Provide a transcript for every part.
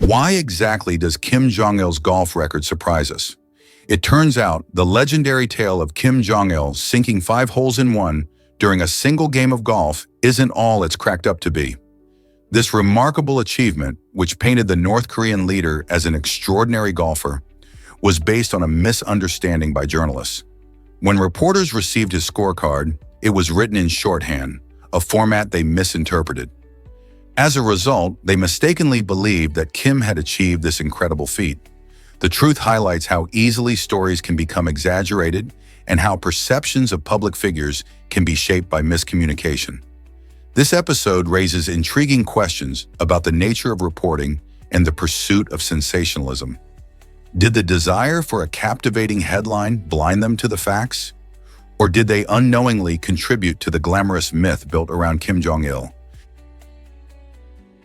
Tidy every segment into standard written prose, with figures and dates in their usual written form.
Why exactly does Kim Jong-il's golf record surprise us? It turns out the legendary tale of Kim Jong-il sinking 5 holes in one during a single game of golf isn't all it's cracked up to be. This remarkable achievement, which painted the North Korean leader as an extraordinary golfer, was based on a misunderstanding by journalists. When reporters received his scorecard, it was written in shorthand, a format they misinterpreted. As a result, they mistakenly believed that Kim had achieved this incredible feat. The truth highlights how easily stories can become exaggerated and how perceptions of public figures can be shaped by miscommunication. This episode raises intriguing questions about the nature of reporting and the pursuit of sensationalism. Did the desire for a captivating headline blind them to the facts? Or did they unknowingly contribute to the glamorous myth built around Kim Jong-il?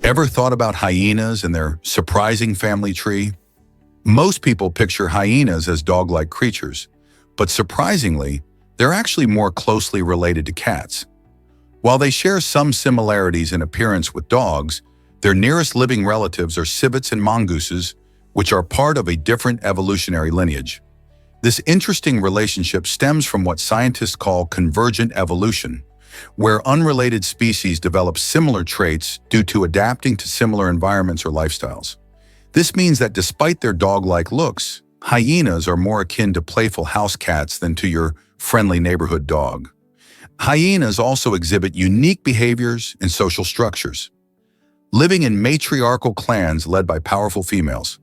Ever thought about hyenas and their surprising family tree? Most people picture hyenas as dog-like creatures, but surprisingly, they're actually more closely related to cats. While they share some similarities in appearance with dogs, their nearest living relatives are civets and mongooses, which are part of a different evolutionary lineage. This interesting relationship stems from what scientists call convergent evolution, where unrelated species develop similar traits due to adapting to similar environments or lifestyles. This means that despite their dog-like looks, hyenas are more akin to playful house cats than to your friendly neighborhood dog. Hyenas also exhibit unique behaviors and social structures, living in matriarchal clans led by powerful females.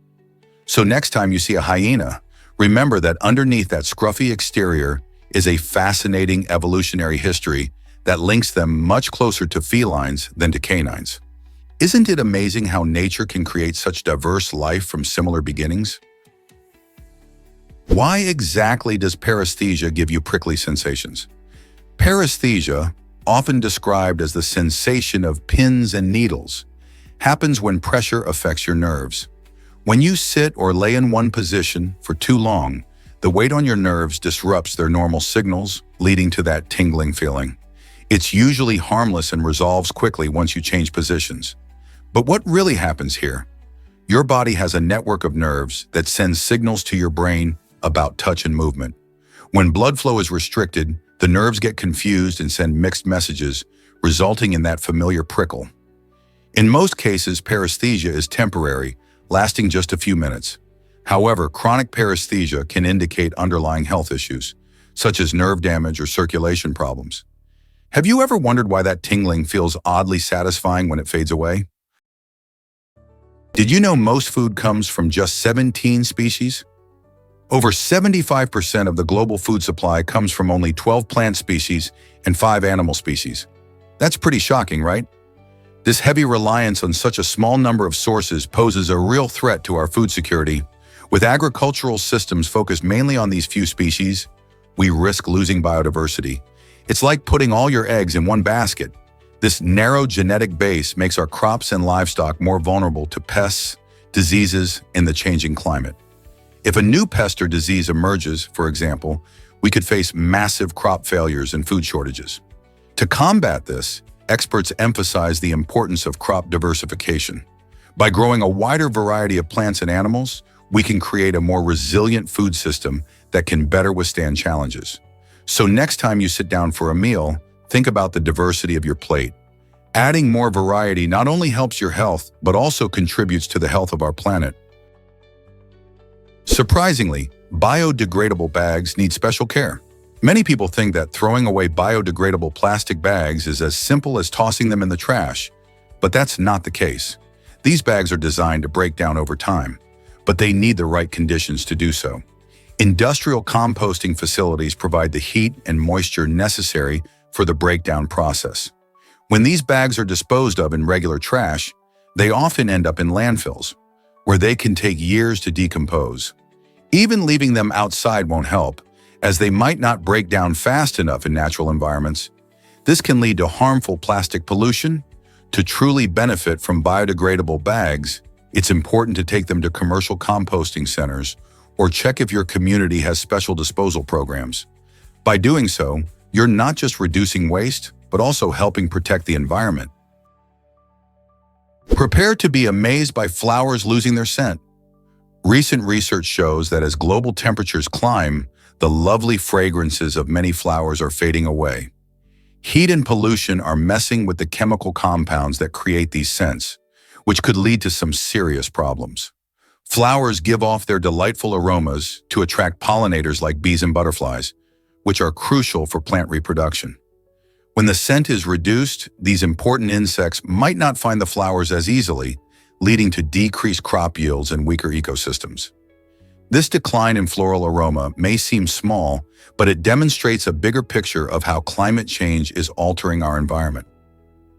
So next time you see a hyena, remember that underneath that scruffy exterior is a fascinating evolutionary history that links them much closer to felines than to canines. Isn't it amazing how nature can create such diverse life from similar beginnings? Why exactly does paresthesia give you prickly sensations? Paresthesia, often described as the sensation of pins and needles, happens when pressure affects your nerves. When you sit or lay in one position for too long, the weight on your nerves disrupts their normal signals, leading to that tingling feeling. It's usually harmless and resolves quickly once you change positions. But what really happens here? Your body has a network of nerves that sends signals to your brain about touch and movement. When blood flow is restricted, the nerves get confused and send mixed messages, resulting in that familiar prickle. In most cases, paresthesia is temporary, lasting just a few minutes. However, chronic paresthesia can indicate underlying health issues, such as nerve damage or circulation problems. Have you ever wondered why that tingling feels oddly satisfying when it fades away? Did you know most food comes from just 17 species? Over 75% of the global food supply comes from only 12 plant species and 5 animal species. That's pretty shocking, right? This heavy reliance on such a small number of sources poses a real threat to our food security. With agricultural systems focused mainly on these few species, we risk losing biodiversity. It's like putting all your eggs in one basket. This narrow genetic base makes our crops and livestock more vulnerable to pests, diseases, and the changing climate. If a new pest or disease emerges, for example, we could face massive crop failures and food shortages. To combat this, experts emphasize the importance of crop diversification. By growing a wider variety of plants and animals, we can create a more resilient food system that can better withstand challenges. So next time you sit down for a meal, think about the diversity of your plate. Adding more variety not only helps your health, but also contributes to the health of our planet. Surprisingly, biodegradable bags need special care. Many people think that throwing away biodegradable plastic bags is as simple as tossing them in the trash, but that's not the case. These bags are designed to break down over time, but they need the right conditions to do so. Industrial composting facilities provide the heat and moisture necessary for the breakdown process. When these bags are disposed of in regular trash, they often end up in landfills, where they can take years to decompose. Even leaving them outside won't help, as they might not break down fast enough in natural environments. This can lead to harmful plastic pollution. To truly benefit from biodegradable bags, it's important to take them to commercial composting centers or check if your community has special disposal programs. By doing so, you're not just reducing waste, but also helping protect the environment. Prepare to be amazed by flowers losing their scent. Recent research shows that as global temperatures climb, the lovely fragrances of many flowers are fading away. Heat and pollution are messing with the chemical compounds that create these scents, which could lead to some serious problems. Flowers give off their delightful aromas to attract pollinators like bees and butterflies, which are crucial for plant reproduction. When the scent is reduced, these important insects might not find the flowers as easily, leading to decreased crop yields and weaker ecosystems. This decline in floral aroma may seem small, but it demonstrates a bigger picture of how climate change is altering our environment.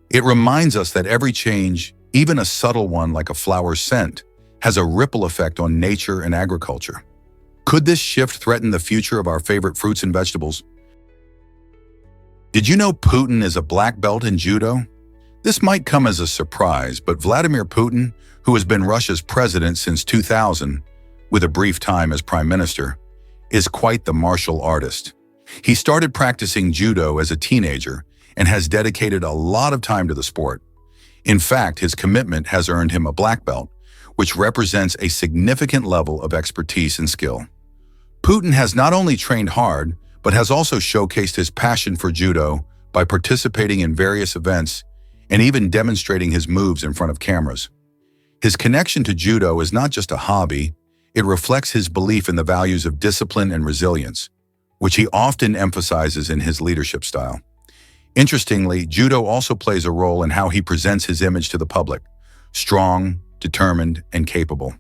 It reminds us that every change, even a subtle one like a flower's scent, has a ripple effect on nature and agriculture. Could this shift threaten the future of our favorite fruits and vegetables? Did you know Putin is a black belt in judo? This might come as a surprise, but Vladimir Putin, who has been Russia's president since 2000, with a brief time as prime minister, is quite the martial artist. He started practicing judo as a teenager and has dedicated a lot of time to the sport. In fact, his commitment has earned him a black belt, which represents a significant level of expertise and skill. Putin has not only trained hard, but has also showcased his passion for judo by participating in various events and even demonstrating his moves in front of cameras. His connection to judo is not just a hobby, it reflects his belief in the values of discipline and resilience, which he often emphasizes in his leadership style. Interestingly, judo also plays a role in how he presents his image to the public: strong, determined, and capable.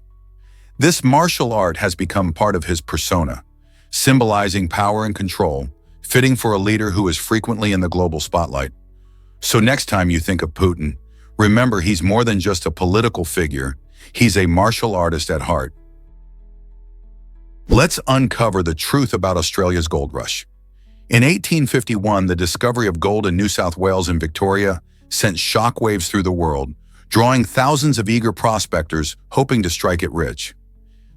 This martial art has become part of his persona, symbolizing power and control, fitting for a leader who is frequently in the global spotlight. So next time you think of Putin, remember he's more than just a political figure, he's a martial artist at heart. Let's uncover the truth about Australia's gold rush. In 1851, the discovery of gold in New South Wales and Victoria sent shockwaves through the world, drawing thousands of eager prospectors hoping to strike it rich.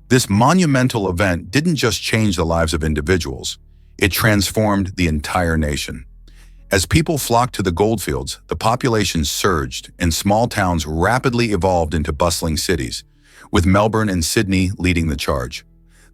This monumental event didn't just change the lives of individuals, it transformed the entire nation. As people flocked to the goldfields, the population surged and small towns rapidly evolved into bustling cities, with Melbourne and Sydney leading the charge.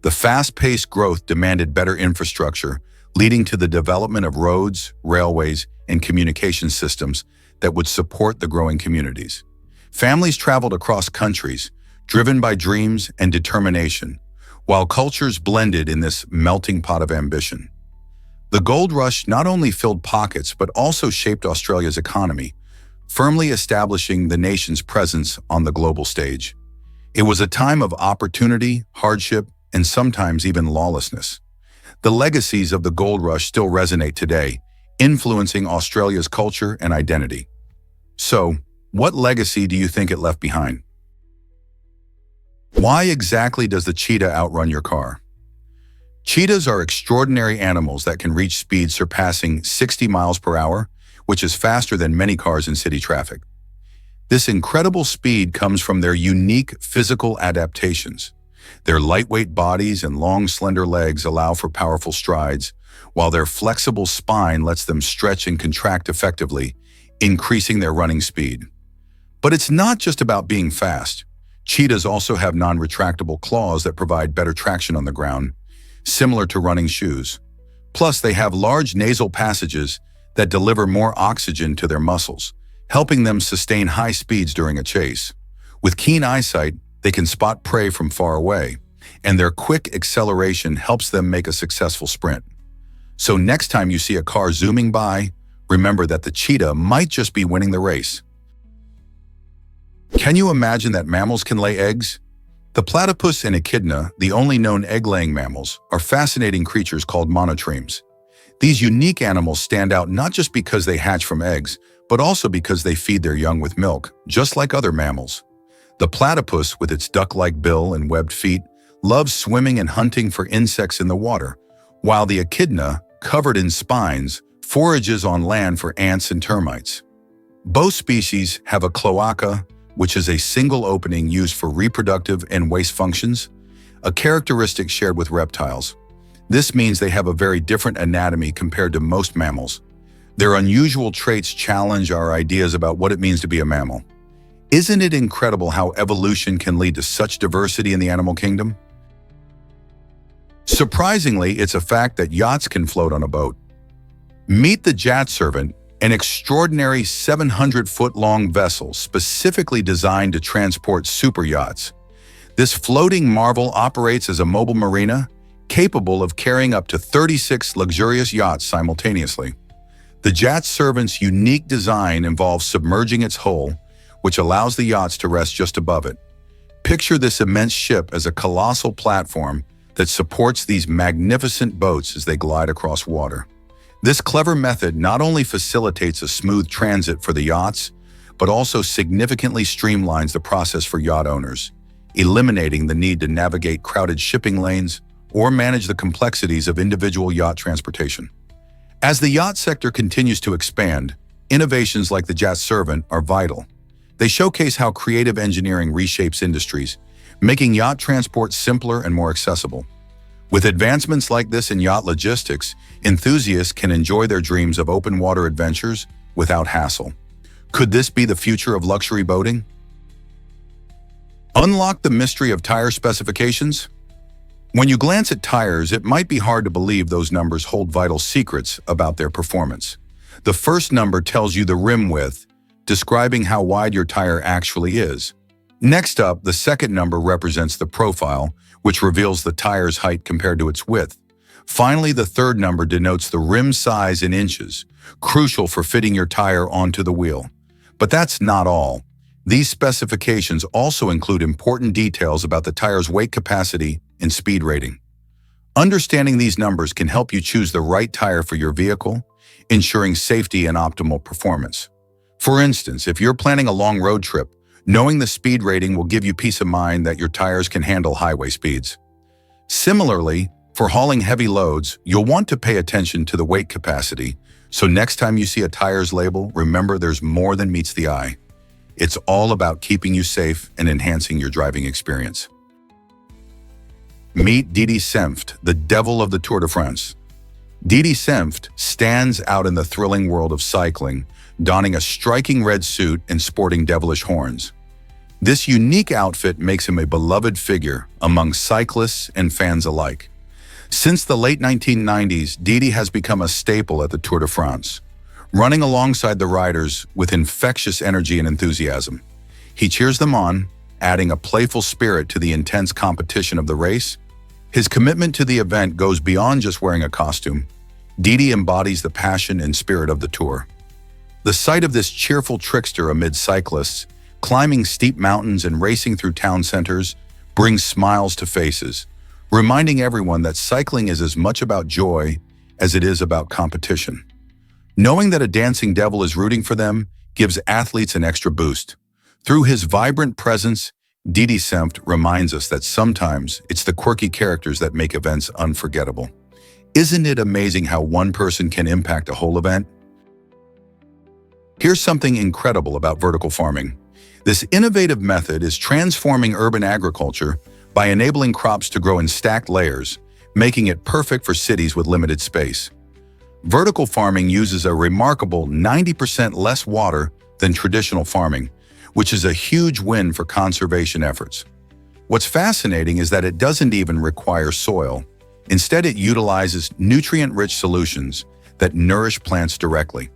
The fast-paced growth demanded better infrastructure, leading to the development of roads, railways, and communication systems that would support the growing communities. Families traveled across countries, driven by dreams and determination, while cultures blended in this melting pot of ambition. The gold rush not only filled pockets but also shaped Australia's economy, firmly establishing the nation's presence on the global stage. It was a time of opportunity, hardship, and sometimes even lawlessness. The legacies of the gold rush still resonate today, influencing Australia's culture and identity. So, what legacy do you think it left behind? Why exactly does the cheetah outrun your car? Cheetahs are extraordinary animals that can reach speeds surpassing 60 miles per hour, which is faster than many cars in city traffic. This incredible speed comes from their unique physical adaptations. Their lightweight bodies and long, slender legs allow for powerful strides, while their flexible spine lets them stretch and contract effectively, increasing their running speed. But it's not just about being fast. Cheetahs also have non-retractable claws that provide better traction on the ground, similar to running shoes. Plus, they have large nasal passages that deliver more oxygen to their muscles, helping them sustain high speeds during a chase. With keen eyesight, they can spot prey from far away, and their quick acceleration helps them make a successful sprint. So next time you see a car zooming by, remember that the cheetah might just be winning the race. Can you imagine that mammals can lay eggs? The platypus and echidna, the only known egg-laying mammals, are fascinating creatures called monotremes. These unique animals stand out not just because they hatch from eggs, but also because they feed their young with milk, just like other mammals. The platypus, with its duck-like bill and webbed feet, loves swimming and hunting for insects in the water, while the echidna, covered in spines, forages on land for ants and termites. Both species have a cloaca, which is a single opening used for reproductive and waste functions, a characteristic shared with reptiles. This means they have a very different anatomy compared to most mammals. Their unusual traits challenge our ideas about what it means to be a mammal. Isn't it incredible how evolution can lead to such diversity in the animal kingdom? Surprisingly, it's a fact that yachts can float on a boat. Meet the Jet Servant, an extraordinary 700-foot-long vessel specifically designed to transport super yachts. This floating marvel operates as a mobile marina, capable of carrying up to 36 luxurious yachts simultaneously. The Jet Servant's unique design involves submerging its hull, which allows the yachts to rest just above it. Picture this immense ship as a colossal platform that supports these magnificent boats as they glide across water. This clever method not only facilitates a smooth transit for the yachts, but also significantly streamlines the process for yacht owners, eliminating the need to navigate crowded shipping lanes or manage the complexities of individual yacht transportation. As the yacht sector continues to expand, innovations like the Jet Servant are vital. They showcase how creative engineering reshapes industries, making yacht transport simpler and more accessible. With advancements like this in yacht logistics, enthusiasts can enjoy their dreams of open water adventures without hassle. Could this be the future of luxury boating? Unlock the mystery of tire specifications. When you glance at tires, it might be hard to believe those numbers hold vital secrets about their performance. The first number tells you the rim width, describing how wide your tire actually is. Next up, the second number represents the profile, which reveals the tire's height compared to its width. Finally, the third number denotes the rim size in inches, crucial for fitting your tire onto the wheel. But that's not all. These specifications also include important details about the tire's weight capacity and speed rating. Understanding these numbers can help you choose the right tire for your vehicle, ensuring safety and optimal performance. For instance, if you're planning a long road trip, knowing the speed rating will give you peace of mind that your tires can handle highway speeds. Similarly, for hauling heavy loads, you'll want to pay attention to the weight capacity, so next time you see a tires label, remember there's more than meets the eye. It's all about keeping you safe and enhancing your driving experience. Meet Didi Senft, the devil of the Tour de France. Didi Senft stands out in the thrilling world of cycling, donning a striking red suit and sporting devilish horns. This unique outfit makes him a beloved figure among cyclists and fans alike. Since the late 1990s, Didi has become a staple at the Tour de France, running alongside the riders with infectious energy and enthusiasm. He cheers them on, adding a playful spirit to the intense competition of the race. His commitment to the event goes beyond just wearing a costume. Didi embodies the passion and spirit of the Tour. The sight of this cheerful trickster amid cyclists, climbing steep mountains and racing through town centers, brings smiles to faces, reminding everyone that cycling is as much about joy as it is about competition. Knowing that a dancing devil is rooting for them gives athletes an extra boost. Through his vibrant presence, Didi Senft reminds us that sometimes it's the quirky characters that make events unforgettable. Isn't it amazing how one person can impact a whole event? Here's something incredible about vertical farming. This innovative method is transforming urban agriculture by enabling crops to grow in stacked layers, making it perfect for cities with limited space. Vertical farming uses a remarkable 90% less water than traditional farming, which is a huge win for conservation efforts. What's fascinating is that it doesn't even require soil. Instead, it utilizes nutrient-rich solutions that nourish plants directly.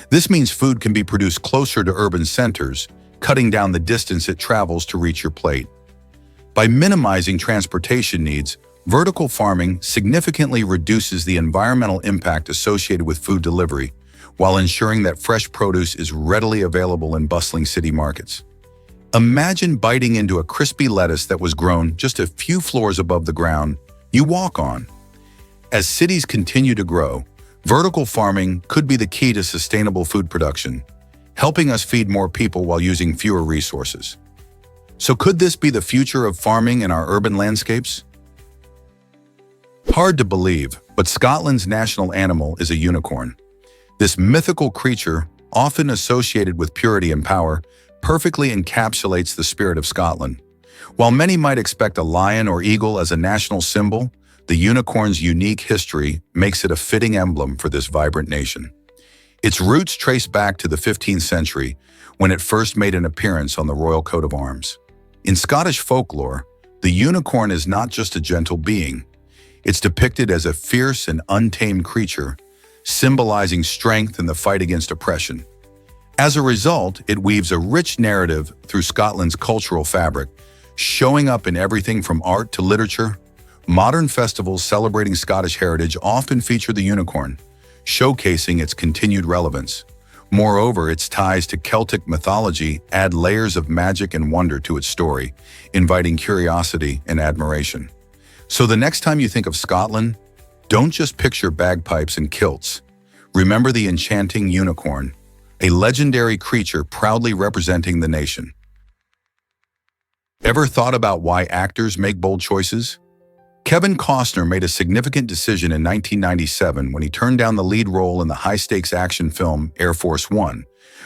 This means food can be produced closer to urban centers, cutting down the distance it travels to reach your plate. By minimizing transportation needs, vertical farming significantly reduces the environmental impact associated with food delivery, while ensuring that fresh produce is readily available in bustling city markets. Imagine biting into a crispy lettuce that was grown just a few floors above the ground you walk on. As cities continue to grow, vertical farming could be the key to sustainable food production, helping us feed more people while using fewer resources. So could this be the future of farming in our urban landscapes? Hard to believe, but Scotland's national animal is a unicorn. This mythical creature, often associated with purity and power, perfectly encapsulates the spirit of Scotland. While many might expect a lion or eagle as a national symbol, the unicorn's unique history makes it a fitting emblem for this vibrant nation. Its roots trace back to the 15th century when it first made an appearance on the royal coat of arms. In Scottish folklore, the unicorn is not just a gentle being. It's depicted as a fierce and untamed creature, symbolizing strength in the fight against oppression. As a result, it weaves a rich narrative through Scotland's cultural fabric, showing up in everything from art to literature. Modern festivals celebrating Scottish heritage often feature the unicorn, showcasing its continued relevance. Moreover, its ties to Celtic mythology add layers of magic and wonder to its story, inviting curiosity and admiration. So the next time you think of Scotland, don't just picture bagpipes and kilts. Remember the enchanting unicorn, a legendary creature proudly representing the nation. Ever thought about why actors make bold choices? Kevin Costner made a significant decision in 1997 when he turned down the lead role in the high-stakes action film Air Force One,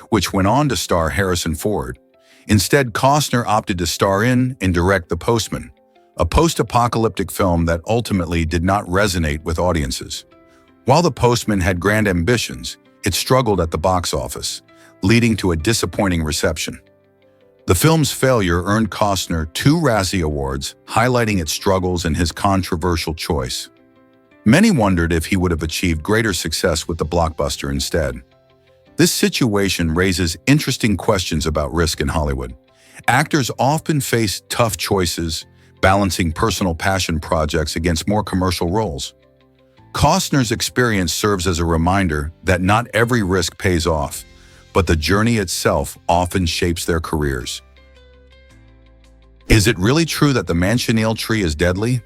which went on to star Harrison Ford. Instead, Costner opted to star in and direct The Postman, a post-apocalyptic film that ultimately did not resonate with audiences. While The Postman had grand ambitions, it struggled at the box office, leading to a disappointing reception. The film's failure earned Costner 2 Razzie Awards, highlighting its struggles and his controversial choice. Many wondered if he would have achieved greater success with the blockbuster instead. This situation raises interesting questions about risk in Hollywood. Actors often face tough choices, balancing personal passion projects against more commercial roles. Costner's experience serves as a reminder that not every risk pays off, but the journey itself often shapes their careers. Is it really true that the manchineel tree is deadly?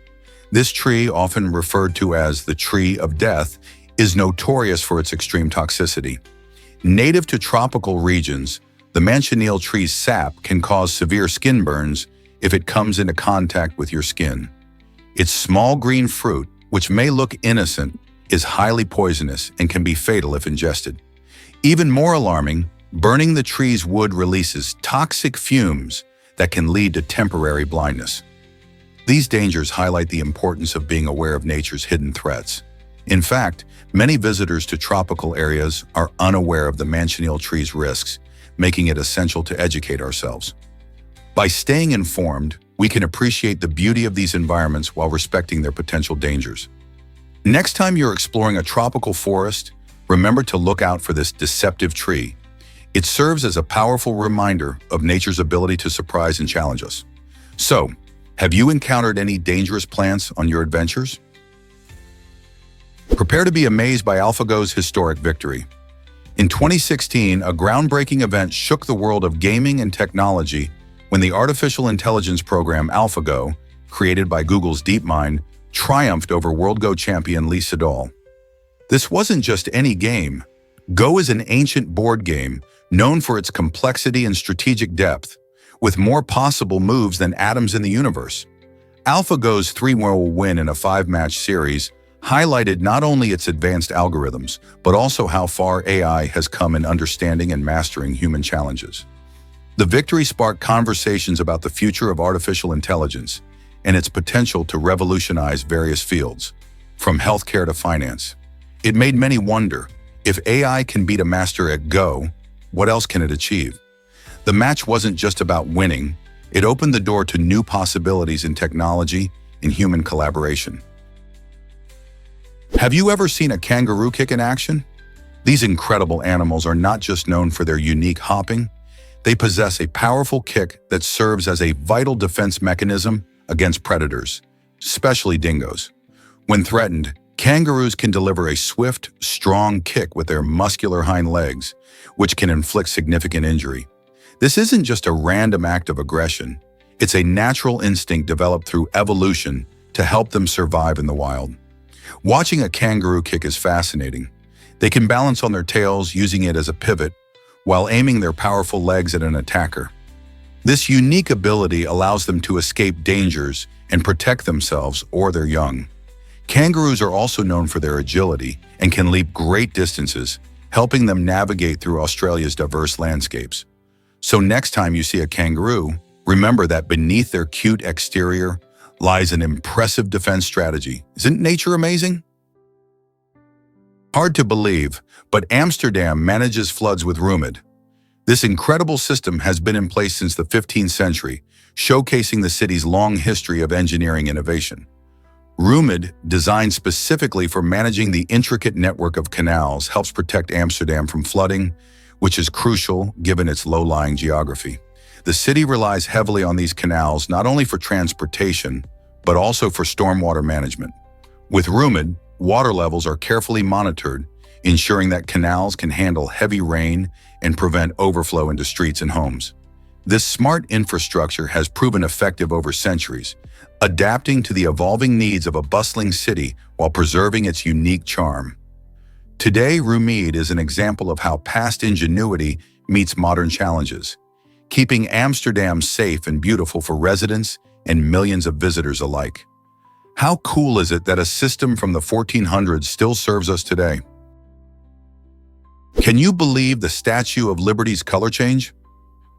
This tree, often referred to as the tree of death, is notorious for its extreme toxicity. Native to tropical regions, the manchineel tree's sap can cause severe skin burns if it comes into contact with your skin. Its small green fruit, which may look innocent, is highly poisonous and can be fatal if ingested. Even more alarming, burning the tree's wood releases toxic fumes that can lead to temporary blindness. These dangers highlight the importance of being aware of nature's hidden threats. In fact, many visitors to tropical areas are unaware of the manchineel tree's risks, making it essential to educate ourselves. By staying informed, we can appreciate the beauty of these environments while respecting their potential dangers. Next time you're exploring a tropical forest, remember to look out for this deceptive tree. It serves as a powerful reminder of nature's ability to surprise and challenge us. So, have you encountered any dangerous plants on your adventures? Prepare to be amazed by AlphaGo's historic victory. In 2016, a groundbreaking event shook the world of gaming and technology when the artificial intelligence program AlphaGo, created by Google's DeepMind, triumphed over World Go champion Lee Sedol. This wasn't just any game. Go is an ancient board game known for its complexity and strategic depth, with more possible moves than atoms in the universe. AlphaGo's 3-0 win in a 5-match series highlighted not only its advanced algorithms, but also how far AI has come in understanding and mastering human challenges. The victory sparked conversations about the future of artificial intelligence and its potential to revolutionize various fields, from healthcare to finance. It made many wonder, if AI can beat a master at Go, what else can it achieve? The match wasn't just about winning, it opened the door to new possibilities in technology and human collaboration. Have you ever seen a kangaroo kick in action? These incredible animals are not just known for their unique hopping, they possess a powerful kick that serves as a vital defense mechanism against predators, especially dingoes. When threatened, kangaroos can deliver a swift, strong kick with their muscular hind legs, which can inflict significant injury. This isn't just a random act of aggression. It's a natural instinct developed through evolution to help them survive in the wild. Watching a kangaroo kick is fascinating. They can balance on their tails using it as a pivot, while aiming their powerful legs at an attacker. This unique ability allows them to escape dangers and protect themselves or their young. Kangaroos are also known for their agility and can leap great distances, helping them navigate through Australia's diverse landscapes. So next time you see a kangaroo, remember that beneath their cute exterior lies an impressive defense strategy. Isn't nature amazing? Hard to believe, but Amsterdam manages floods with Rumid. This incredible system has been in place since the 15th century, showcasing the city's long history of engineering innovation. Rumid, designed specifically for managing the intricate network of canals, helps protect Amsterdam from flooding, which is crucial given its low-lying geography. The city relies heavily on these canals not only for transportation, but also for stormwater management. With Rumid, water levels are carefully monitored, ensuring that canals can handle heavy rain and prevent overflow into streets and homes. This smart infrastructure has proven effective over centuries, adapting to the evolving needs of a bustling city while preserving its unique charm. Today, Rumid is an example of how past ingenuity meets modern challenges, keeping Amsterdam safe and beautiful for residents and millions of visitors alike. How cool is it that a system from the 1400s still serves us today? Can you believe the Statue of Liberty's color change?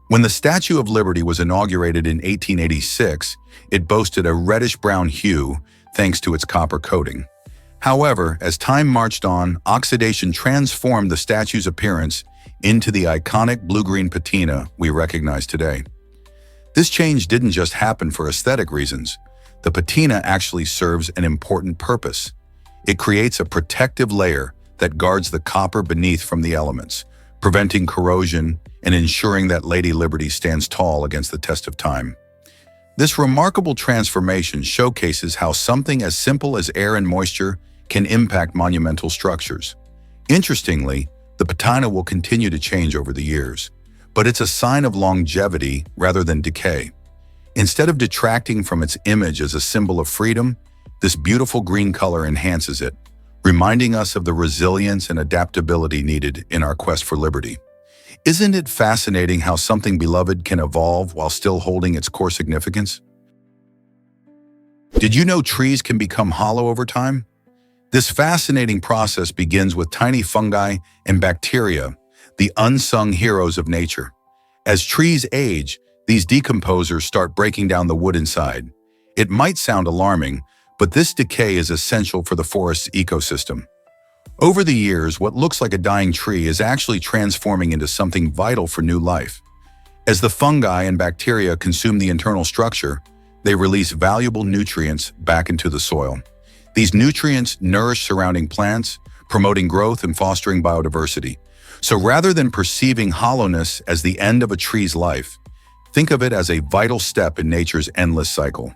When the Statue of Liberty was inaugurated in 1886, it boasted a reddish-brown hue thanks to its copper coating. However, as time marched on, oxidation transformed the statue's appearance into the iconic blue-green patina we recognize today. This change didn't just happen for aesthetic reasons. The patina actually serves an important purpose. It creates a protective layer that guards the copper beneath from the elements, preventing corrosion and ensuring that Lady Liberty stands tall against the test of time. This remarkable transformation showcases how something as simple as air and moisture can impact monumental structures. Interestingly, the patina will continue to change over the years, but it's a sign of longevity rather than decay. Instead of detracting from its image as a symbol of freedom, this beautiful green color enhances it, reminding us of the resilience and adaptability needed in our quest for liberty. Isn't it fascinating how something beloved can evolve while still holding its core significance? Did you know trees can become hollow over time? This fascinating process begins with tiny fungi and bacteria, the unsung heroes of nature. As trees age, these decomposers start breaking down the wood inside. It might sound alarming, but this decay is essential for the forest's ecosystem. Over the years, what looks like a dying tree is actually transforming into something vital for new life. As the fungi and bacteria consume the internal structure, they release valuable nutrients back into the soil. These nutrients nourish surrounding plants, promoting growth and fostering biodiversity. So rather than perceiving hollowness as the end of a tree's life, think of it as a vital step in nature's endless cycle.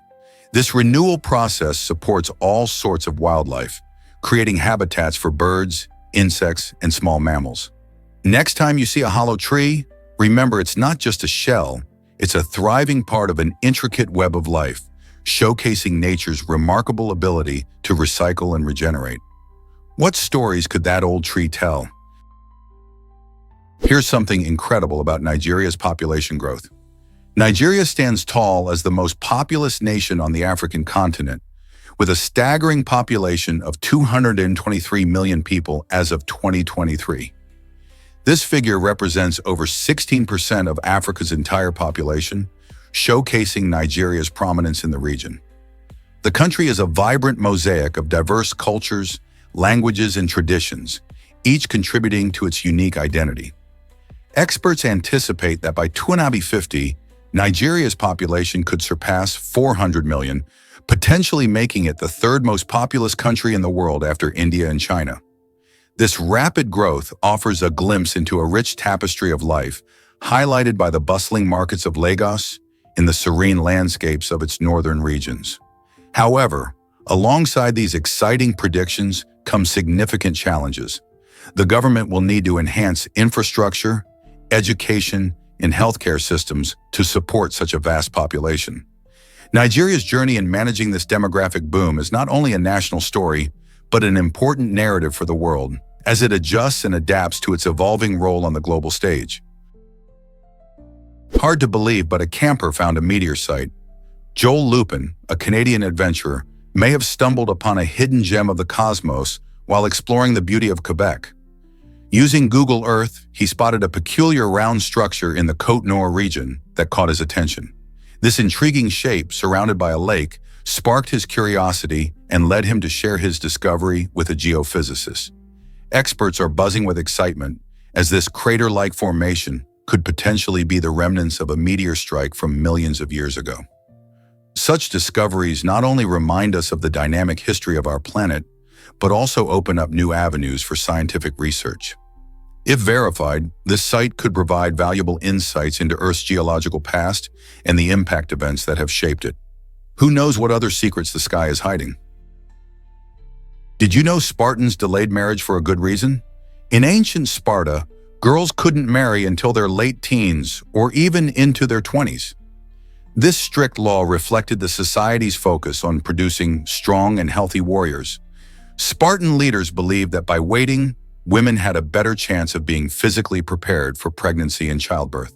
This renewal process supports all sorts of wildlife, creating habitats for birds, insects, and small mammals. Next time you see a hollow tree, remember it's not just a shell, it's a thriving part of an intricate web of life, showcasing nature's remarkable ability to recycle and regenerate. What stories could that old tree tell? Here's something incredible about Nigeria's population growth. Nigeria stands tall as the most populous nation on the African continent, with a staggering population of 223 million people as of 2023. This figure represents over 16% of Africa's entire population, showcasing Nigeria's prominence in the region. The country is a vibrant mosaic of diverse cultures, languages, and traditions, each contributing to its unique identity. Experts anticipate that by 2050, Nigeria's population could surpass 400 million, potentially making it the third most populous country in the world after India and China. This rapid growth offers a glimpse into a rich tapestry of life, highlighted by the bustling markets of Lagos and the serene landscapes of its northern regions. However, alongside these exciting predictions come significant challenges. The government will need to enhance infrastructure, education, and healthcare systems to support such a vast population. Nigeria's journey in managing this demographic boom is not only a national story, but an important narrative for the world, as it adjusts and adapts to its evolving role on the global stage. Hard to believe, but a camper found a meteor site. Joel Lupin, a Canadian adventurer, may have stumbled upon a hidden gem of the cosmos while exploring the beauty of Quebec. Using Google Earth, he spotted a peculiar round structure in the Côte-Nord region that caught his attention. This intriguing shape, surrounded by a lake, sparked his curiosity and led him to share his discovery with a geophysicist. Experts are buzzing with excitement as this crater-like formation could potentially be the remnants of a meteor strike from millions of years ago. Such discoveries not only remind us of the dynamic history of our planet, but also open up new avenues for scientific research. If verified, this site could provide valuable insights into Earth's geological past and the impact events that have shaped it. Who knows what other secrets the sky is hiding? Did you know Spartans delayed marriage for a good reason? In ancient Sparta, girls couldn't marry until their late teens or even into their 20s. This strict law reflected the society's focus on producing strong and healthy warriors. Spartan leaders believed that by waiting, women had a better chance of being physically prepared for pregnancy and childbirth.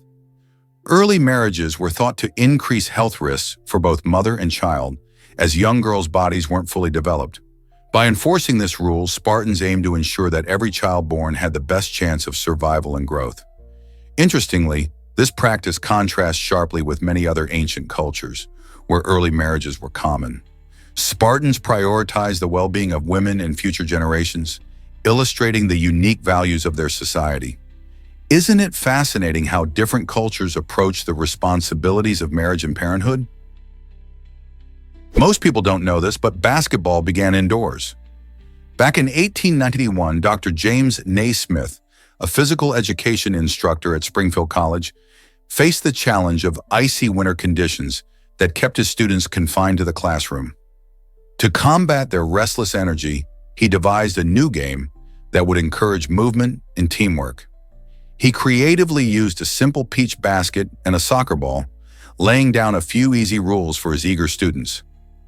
Early marriages were thought to increase health risks for both mother and child, as young girls' bodies weren't fully developed. By enforcing this rule, Spartans aimed to ensure that every child born had the best chance of survival and growth. Interestingly, this practice contrasts sharply with many other ancient cultures, where early marriages were common. Spartans prioritized the well-being of women and future generations, illustrating the unique values of their society. Isn't it fascinating how different cultures approach the responsibilities of marriage and parenthood? Most people don't know this, but basketball began indoors. Back in 1891, Dr. James Naismith, a physical education instructor at Springfield College, faced the challenge of icy winter conditions that kept his students confined to the classroom. To combat their restless energy, he devised a new game that would encourage movement and teamwork. He creatively used a simple peach basket and a soccer ball, laying down a few easy rules for his eager students.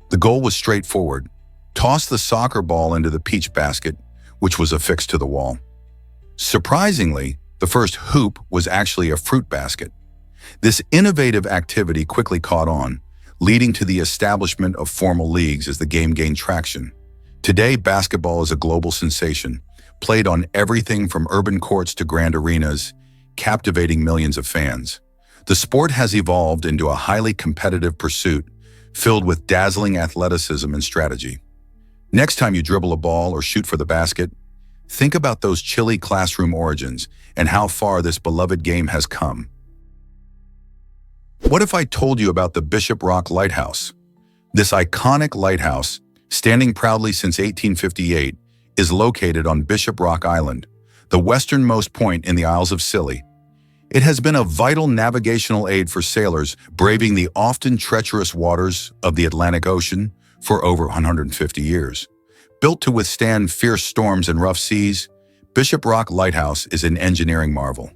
The goal was straightforward: toss the soccer ball into the peach basket, which was affixed to the wall. Surprisingly, the first hoop was actually a fruit basket. This innovative activity quickly caught on, leading to the establishment of formal leagues as the game gained traction. Today, basketball is a global sensation, played on everything from urban courts to grand arenas, captivating millions of fans. The sport has evolved into a highly competitive pursuit, filled with dazzling athleticism and strategy. Next time you dribble a ball or shoot for the basket, think about those chilly classroom origins and how far this beloved game has come. What if I told you about the Bishop Rock Lighthouse? This iconic lighthouse, standing proudly since 1858, is located on Bishop Rock Island, the westernmost point in the Isles of Scilly. It has been a vital navigational aid for sailors braving the often treacherous waters of the Atlantic Ocean for over 150 years. Built to withstand fierce storms and rough seas, Bishop Rock Lighthouse is an engineering marvel.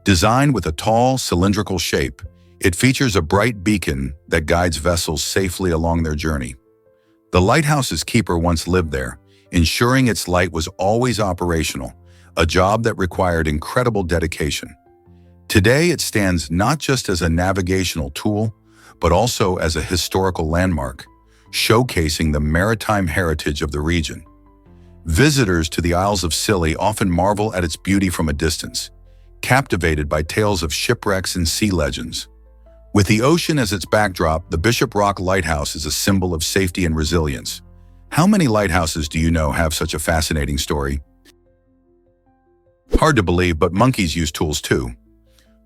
Designed with a tall, cylindrical shape, it features a bright beacon that guides vessels safely along their journey. The lighthouse's keeper once lived there, ensuring its light was always operational, a job that required incredible dedication. Today, it stands not just as a navigational tool, but also as a historical landmark, showcasing the maritime heritage of the region. Visitors to the Isles of Scilly often marvel at its beauty from a distance, captivated by tales of shipwrecks and sea legends. With the ocean as its backdrop, the Bishop Rock Lighthouse is a symbol of safety and resilience. How many lighthouses do you know have such a fascinating story? Hard to believe, but monkeys use tools too.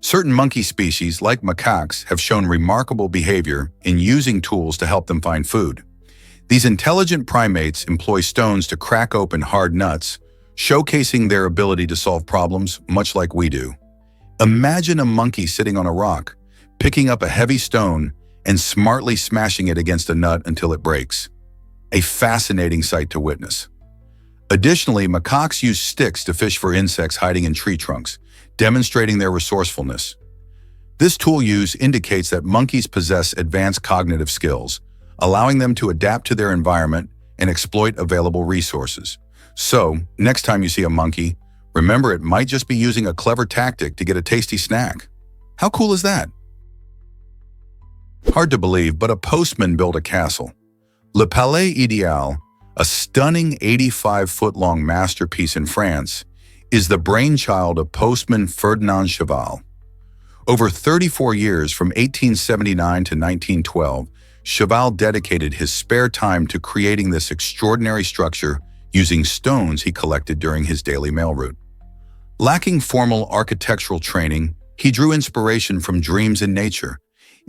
Certain monkey species, like macaques, have shown remarkable behavior in using tools to help them find food. These intelligent primates employ stones to crack open hard nuts, showcasing their ability to solve problems much like we do. Imagine a monkey sitting on a rock, picking up a heavy stone and smartly smashing it against a nut until it breaks. A fascinating sight to witness. Additionally, macaques use sticks to fish for insects hiding in tree trunks, demonstrating their resourcefulness. This tool use indicates that monkeys possess advanced cognitive skills, allowing them to adapt to their environment and exploit available resources. So, next time you see a monkey, remember it might just be using a clever tactic to get a tasty snack. How cool is that? Hard to believe, but a postman built a castle. Le Palais Idéal, a stunning 85-foot-long masterpiece in France, is the brainchild of postman Ferdinand Cheval. Over 34 years, from 1879 to 1912, Cheval dedicated his spare time to creating this extraordinary structure using stones he collected during his daily mail route. Lacking formal architectural training, he drew inspiration from dreams in nature,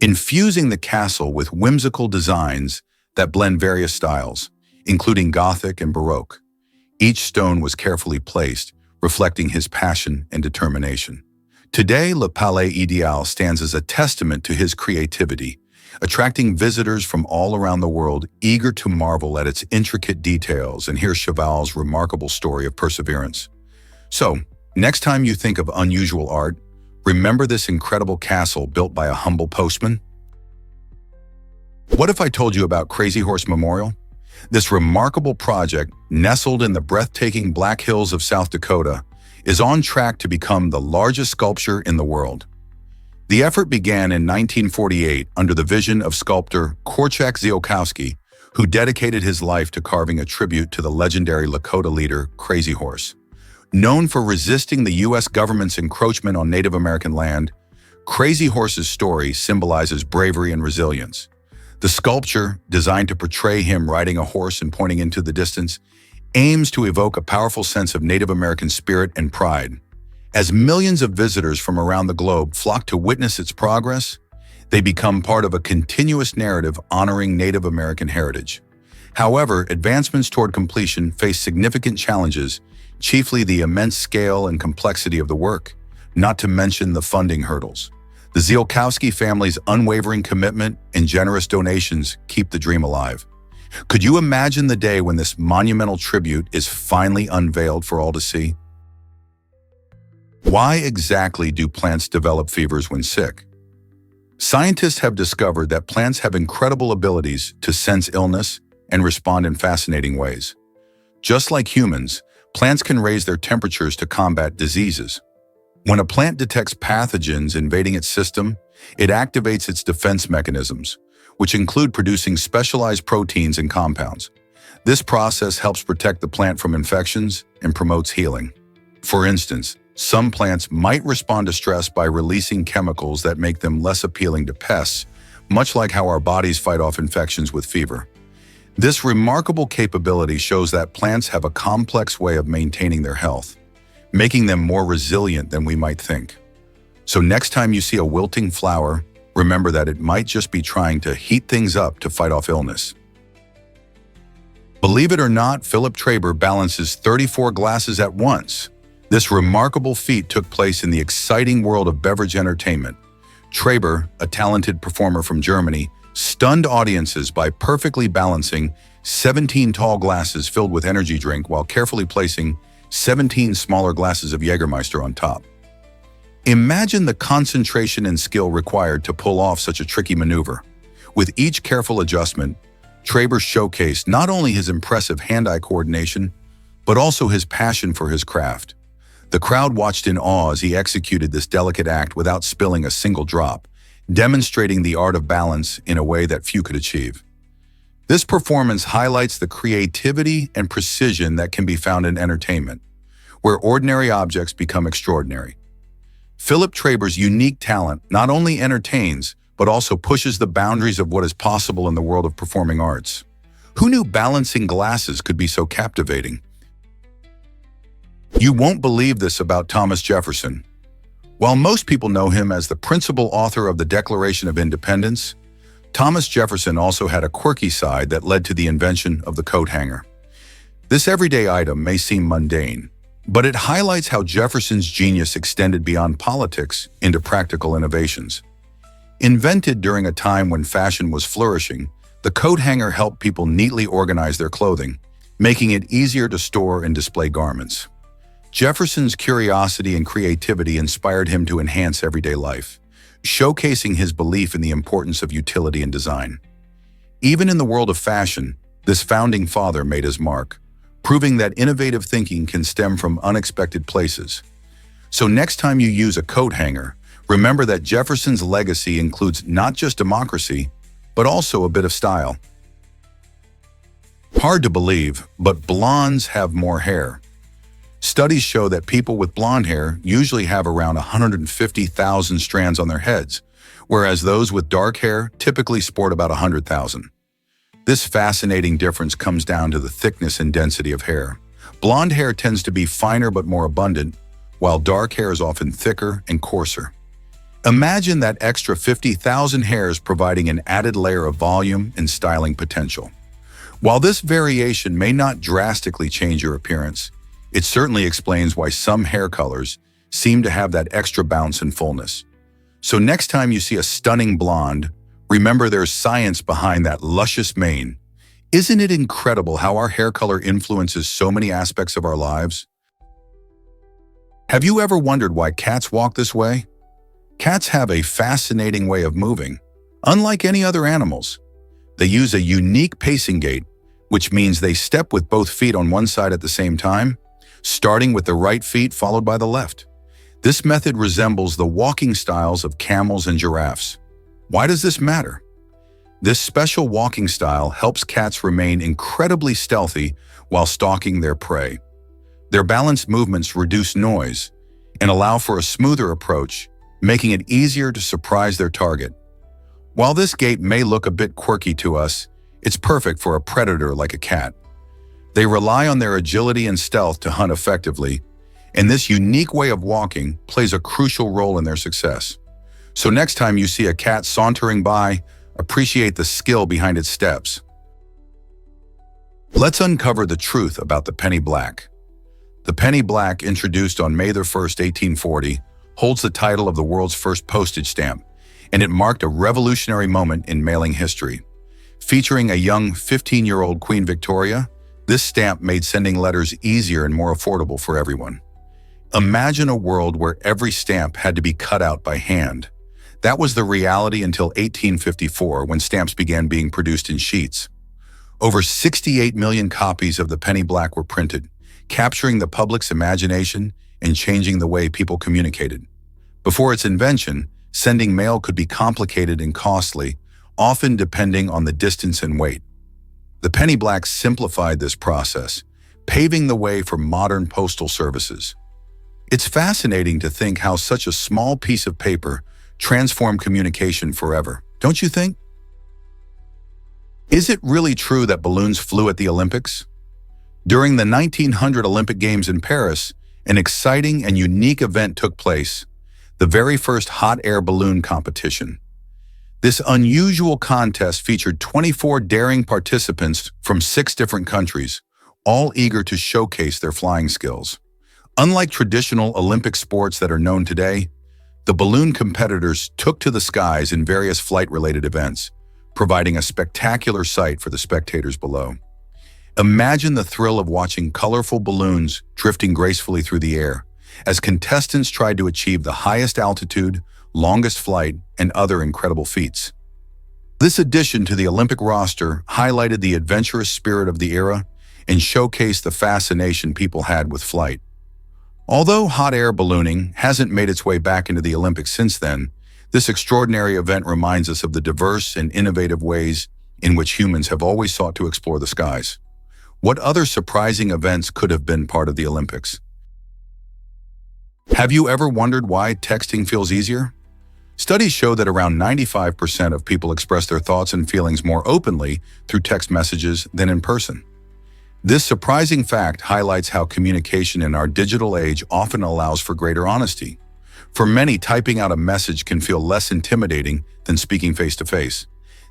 infusing the castle with whimsical designs that blend various styles, including Gothic and Baroque. Each stone was carefully placed, reflecting his passion and determination. Today, Le Palais Ideal stands as a testament to his creativity, attracting visitors from all around the world eager to marvel at its intricate details and hear Cheval's remarkable story of perseverance. So, next time you think of unusual art, remember this incredible castle built by a humble postman? What if I told you about Crazy Horse Memorial? This remarkable project, nestled in the breathtaking Black Hills of South Dakota, is on track to become the largest sculpture in the world. The effort began in 1948 under the vision of sculptor Korczak Ziolkowski, who dedicated his life to carving a tribute to the legendary Lakota leader Crazy Horse. Known for resisting the U.S. government's encroachment on Native American land, Crazy Horse's story symbolizes bravery and resilience. The sculpture, designed to portray him riding a horse and pointing into the distance, aims to evoke a powerful sense of Native American spirit and pride. As millions of visitors from around the globe flock to witness its progress, they become part of a continuous narrative honoring Native American heritage. However, advancements toward completion face significant challenges, chiefly the immense scale and complexity of the work, not to mention the funding hurdles. The Ziolkowski family's unwavering commitment and generous donations keep the dream alive. Could you imagine the day when this monumental tribute is finally unveiled for all to see? Why exactly do plants develop fevers when sick? Scientists have discovered that plants have incredible abilities to sense illness and respond in fascinating ways. Just like humans, plants can raise their temperatures to combat diseases. When a plant detects pathogens invading its system, it activates its defense mechanisms, which include producing specialized proteins and compounds. This process helps protect the plant from infections and promotes healing. For instance, some plants might respond to stress by releasing chemicals that make them less appealing to pests, much like how our bodies fight off infections with fever. This remarkable capability shows that plants have a complex way of maintaining their health, making them more resilient than we might think. So next time you see a wilting flower, remember that it might just be trying to heat things up to fight off illness. Believe it or not, Philip Traber balances 34 glasses at once. This remarkable feat took place in the exciting world of beverage entertainment. Traber, a talented performer from Germany, stunned audiences by perfectly balancing 17 tall glasses filled with energy drink while carefully placing 17 smaller glasses of Jägermeister on top. Imagine the concentration and skill required to pull off such a tricky maneuver. With each careful adjustment, Traber showcased not only his impressive hand-eye coordination, but also his passion for his craft. The crowd watched in awe as he executed this delicate act without spilling a single drop, demonstrating the art of balance in a way that few could achieve. This performance highlights the creativity and precision that can be found in entertainment, where ordinary objects become extraordinary. Philip Traber's unique talent not only entertains, but also pushes the boundaries of what is possible in the world of performing arts. Who knew balancing glasses could be so captivating? You won't believe this about Thomas Jefferson. While most people know him as the principal author of the Declaration of Independence, Thomas Jefferson also had a quirky side that led to the invention of the coat hanger. This everyday item may seem mundane, but it highlights how Jefferson's genius extended beyond politics into practical innovations. Invented during a time when fashion was flourishing, the coat hanger helped people neatly organize their clothing, making it easier to store and display garments. Jefferson's curiosity and creativity inspired him to enhance everyday life, showcasing his belief in the importance of utility and design. Even in the world of fashion, this founding father made his mark, proving that innovative thinking can stem from unexpected places. So next time you use a coat hanger, remember that Jefferson's legacy includes not just democracy, but also a bit of style. Hard to believe, but blondes have more hair. Studies show that people with blonde hair usually have around 150,000 strands on their heads, whereas those with dark hair typically sport about 100,000. This fascinating difference comes down to the thickness and density of hair. Blonde hair tends to be finer but more abundant, while dark hair is often thicker and coarser. Imagine that extra 50,000 hairs providing an added layer of volume and styling potential. While this variation may not drastically change your appearance, it certainly explains why some hair colors seem to have that extra bounce and fullness. So next time you see a stunning blonde, remember there's science behind that luscious mane. Isn't it incredible how our hair color influences so many aspects of our lives? Have you ever wondered why cats walk this way? Cats have a fascinating way of moving. Unlike any other animals, they use a unique pacing gait, which means they step with both feet on one side at the same time, starting with the right feet followed by the left. This method resembles the walking styles of camels and giraffes. Why does this matter? This special walking style helps cats remain incredibly stealthy while stalking their prey. Their balanced movements reduce noise and allow for a smoother approach, making it easier to surprise their target. While this gait may look a bit quirky to us, it's perfect for a predator like a cat. They rely on their agility and stealth to hunt effectively, and this unique way of walking plays a crucial role in their success. So next time you see a cat sauntering by, appreciate the skill behind its steps. Let's uncover the truth about the penny black. The penny black, introduced on May 1st, 1840, holds the title of the world's first postage stamp, and it marked a revolutionary moment in mailing history. Featuring a young 15-year-old Queen Victoria, this stamp made sending letters easier and more affordable for everyone. Imagine a world where every stamp had to be cut out by hand. That was the reality until 1854, when stamps began being produced in sheets. Over 68 million copies of the penny black were printed, capturing the public's imagination and changing the way people communicated. Before its invention, sending mail could be complicated and costly, often depending on the distance and weight. The penny black simplified this process, paving the way for modern postal services. It's fascinating to think how such a small piece of paper transformed communication forever, don't you think? Is it really true that balloons flew at the Olympics? During the 1900 Olympic Games in Paris, an exciting and unique event took place, the very first hot air balloon competition. This unusual contest featured 24 daring participants from 6 different countries, all eager to showcase their flying skills. Unlike traditional Olympic sports that are known today, the balloon competitors took to the skies in various flight-related events, providing a spectacular sight for the spectators below. Imagine the thrill of watching colorful balloons drifting gracefully through the air as contestants tried to achieve the highest altitude, longest flight, and other incredible feats. This addition to the Olympic roster highlighted the adventurous spirit of the era and showcased the fascination people had with flight. Although hot air ballooning hasn't made its way back into the Olympics since then, this extraordinary event reminds us of the diverse and innovative ways in which humans have always sought to explore the skies. What other surprising events could have been part of the Olympics? Have you ever wondered why texting feels easier? Studies show that around 95% of people express their thoughts and feelings more openly through text messages than in person. This surprising fact highlights how communication in our digital age often allows for greater honesty. For many, typing out a message can feel less intimidating than speaking face-to-face.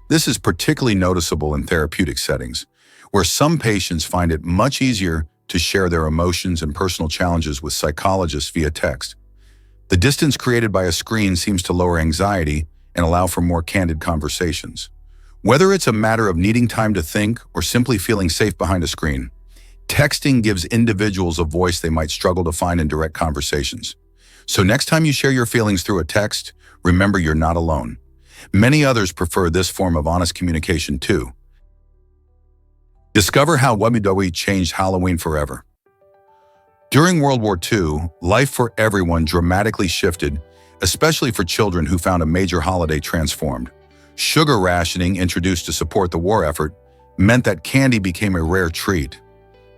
This is particularly noticeable in therapeutic settings, where some patients find it much easier to share their emotions and personal challenges with psychologists via text. The distance created by a screen seems to lower anxiety and allow for more candid conversations. Whether it's a matter of needing time to think or simply feeling safe behind a screen, texting gives individuals a voice they might struggle to find in direct conversations. So next time you share your feelings through a text, remember you're not alone. Many others prefer this form of honest communication too. Discover how WWE changed Halloween forever. During World War II, life for everyone dramatically shifted, especially for children who found a major holiday transformed. Sugar rationing, introduced to support the war effort, meant that candy became a rare treat.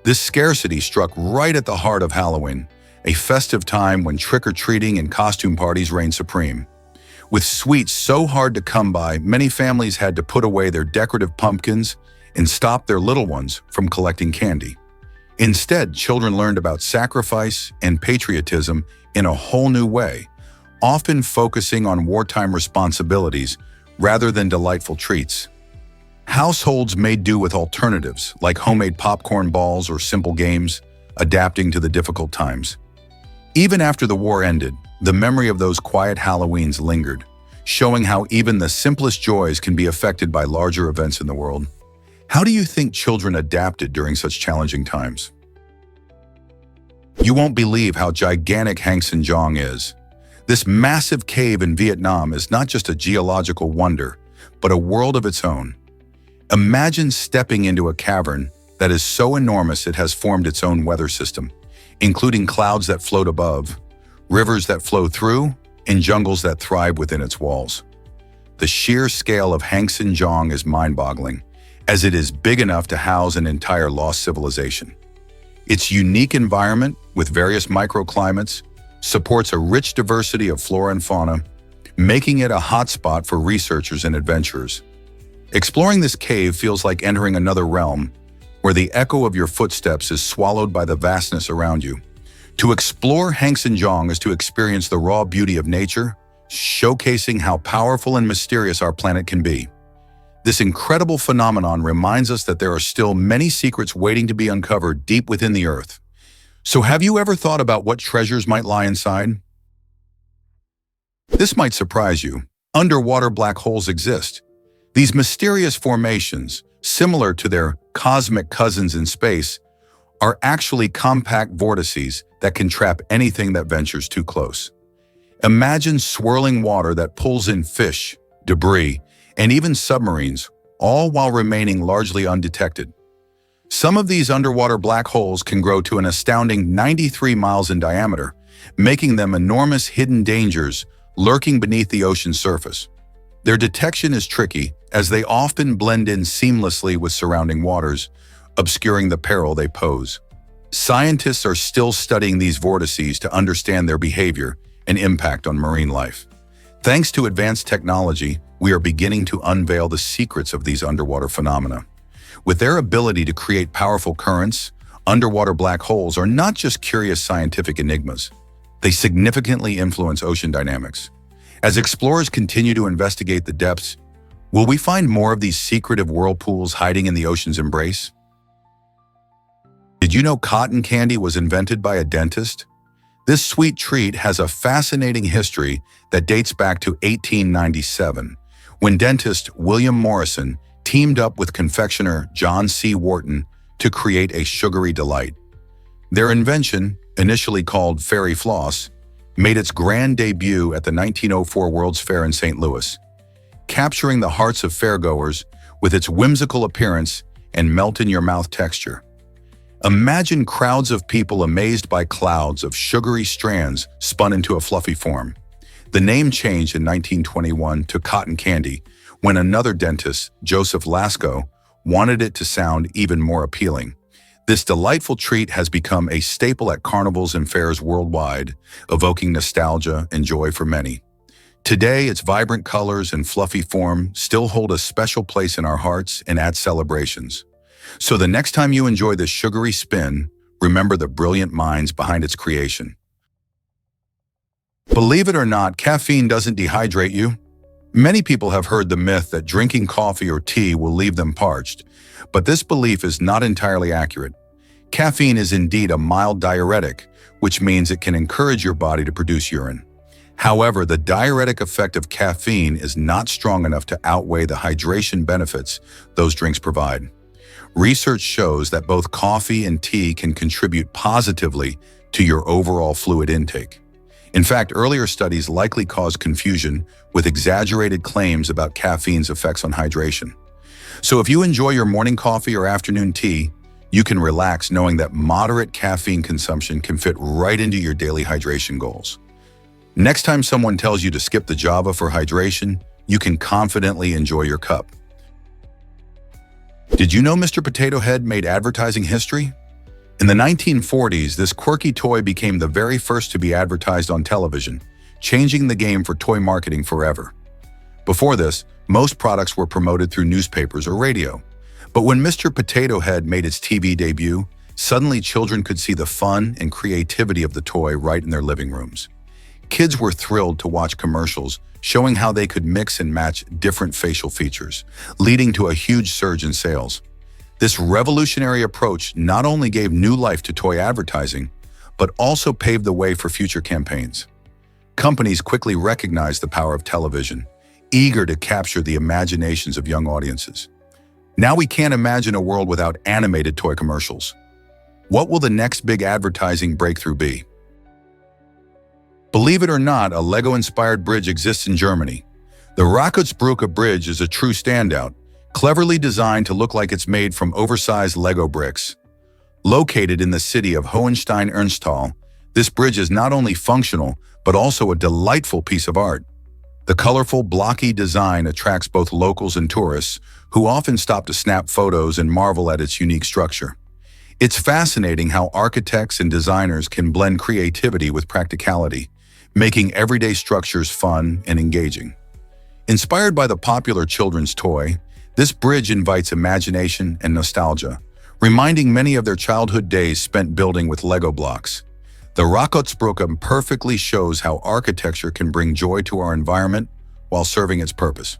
This scarcity struck right at the heart of Halloween, a festive time when trick-or-treating and costume parties reigned supreme. With sweets so hard to come by, many families had to put away their decorative pumpkins and stopped their little ones from collecting candy. Instead, children learned about sacrifice and patriotism in a whole new way, often focusing on wartime responsibilities rather than delightful treats. Households made do with alternatives like homemade popcorn balls or simple games, adapting to the difficult times. Even after the war ended, the memory of those quiet Halloweens lingered, showing how even the simplest joys can be affected by larger events in the world. How do you think children adapted during such challenging times? You won't believe how gigantic Hang Sinh is. This massive cave in Vietnam is not just a geological wonder, but a world of its own. Imagine stepping into a cavern that is so enormous it has formed its own weather system, including clouds that float above, rivers that flow through, and jungles that thrive within its walls. The sheer scale of Hang Sinh is mind-boggling, as it is big enough to house an entire lost civilization. Its unique environment, with various microclimates, supports a rich diversity of flora and fauna, making it a hotspot for researchers and adventurers. Exploring this cave feels like entering another realm, where the echo of your footsteps is swallowed by the vastness around you. To explore Hang Sinh is to experience the raw beauty of nature, showcasing how powerful and mysterious our planet can be. This incredible phenomenon reminds us that there are still many secrets waiting to be uncovered deep within the Earth. So have you ever thought about what treasures might lie inside? This might surprise you. Underwater black holes exist. These mysterious formations, similar to their cosmic cousins in space, are actually compact vortices that can trap anything that ventures too close. Imagine swirling water that pulls in fish, debris, and even submarines, all while remaining largely undetected. Some of these underwater black holes can grow to an astounding 93 miles in diameter, making them enormous hidden dangers lurking beneath the ocean's surface. Their detection is tricky, as they often blend in seamlessly with surrounding waters, obscuring the peril they pose. Scientists are still studying these vortices to understand their behavior and impact on marine life. Thanks to advanced technology, we are beginning to unveil the secrets of these underwater phenomena. With their ability to create powerful currents, underwater black holes are not just curious scientific enigmas. They significantly influence ocean dynamics. As explorers continue to investigate the depths, will we find more of these secretive whirlpools hiding in the ocean's embrace? Did you know cotton candy was invented by a dentist? This sweet treat has a fascinating history that dates back to 1897, when dentist William Morrison teamed up with confectioner John C. Wharton to create a sugary delight. Their invention, initially called Fairy Floss, made its grand debut at the 1904 World's Fair in St. Louis, capturing the hearts of fairgoers with its whimsical appearance and melt-in-your-mouth texture. Imagine crowds of people amazed by clouds of sugary strands spun into a fluffy form. The name changed in 1921 to cotton candy when another dentist, Joseph Lasco, wanted it to sound even more appealing. This delightful treat has become a staple at carnivals and fairs worldwide, evoking nostalgia and joy for many. Today, its vibrant colors and fluffy form still hold a special place in our hearts and at celebrations. So the next time you enjoy this sugary spin, remember the brilliant minds behind its creation. Believe it or not, caffeine doesn't dehydrate you. Many people have heard the myth that drinking coffee or tea will leave them parched, but this belief is not entirely accurate. Caffeine is indeed a mild diuretic, which means it can encourage your body to produce urine. However, the diuretic effect of caffeine is not strong enough to outweigh the hydration benefits those drinks provide. Research shows that both coffee and tea can contribute positively to your overall fluid intake. In fact, earlier studies likely caused confusion with exaggerated claims about caffeine's effects on hydration. So if you enjoy your morning coffee or afternoon tea, you can relax knowing that moderate caffeine consumption can fit right into your daily hydration goals. Next time someone tells you to skip the Java for hydration, you can confidently enjoy your cup. Did you know Mr. Potato Head made advertising history? In the 1940s, this quirky toy became the very first to be advertised on television, changing the game for toy marketing forever. Before this, most products were promoted through newspapers or radio. But when Mr. Potato Head made its TV debut, suddenly children could see the fun and creativity of the toy right in their living rooms. Kids were thrilled to watch commercials showing how they could mix and match different facial features, leading to a huge surge in sales. This revolutionary approach not only gave new life to toy advertising, but also paved the way for future campaigns. Companies quickly recognized the power of television, eager to capture the imaginations of young audiences. Now we can't imagine a world without animated toy commercials. What will the next big advertising breakthrough be? Believe it or not, a Lego-inspired bridge exists in Germany. The Raketsbrücke Bridge is a true standout, cleverly designed to look like it's made from oversized Lego bricks. Located in the city of Hohenstein-Ernsthal, this bridge is not only functional, but also a delightful piece of art. The colorful, blocky design attracts both locals and tourists, who often stop to snap photos and marvel at its unique structure. It's fascinating how architects and designers can blend creativity with practicality, making everyday structures fun and engaging. Inspired by the popular children's toy, this bridge invites imagination and nostalgia, reminding many of their childhood days spent building with Lego blocks. The Raketsbrücke perfectly shows how architecture can bring joy to our environment while serving its purpose.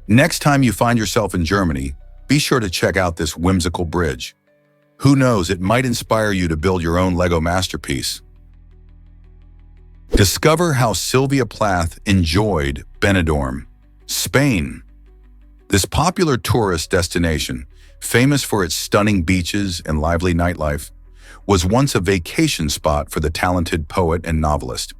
Next time you find yourself in Germany, be sure to check out this whimsical bridge. Who knows, it might inspire you to build your own Lego masterpiece. Discover how Sylvia Plath enjoyed Benidorm, Spain. This popular tourist destination, famous for its stunning beaches and lively nightlife, was once a vacation spot for the talented poet and novelist.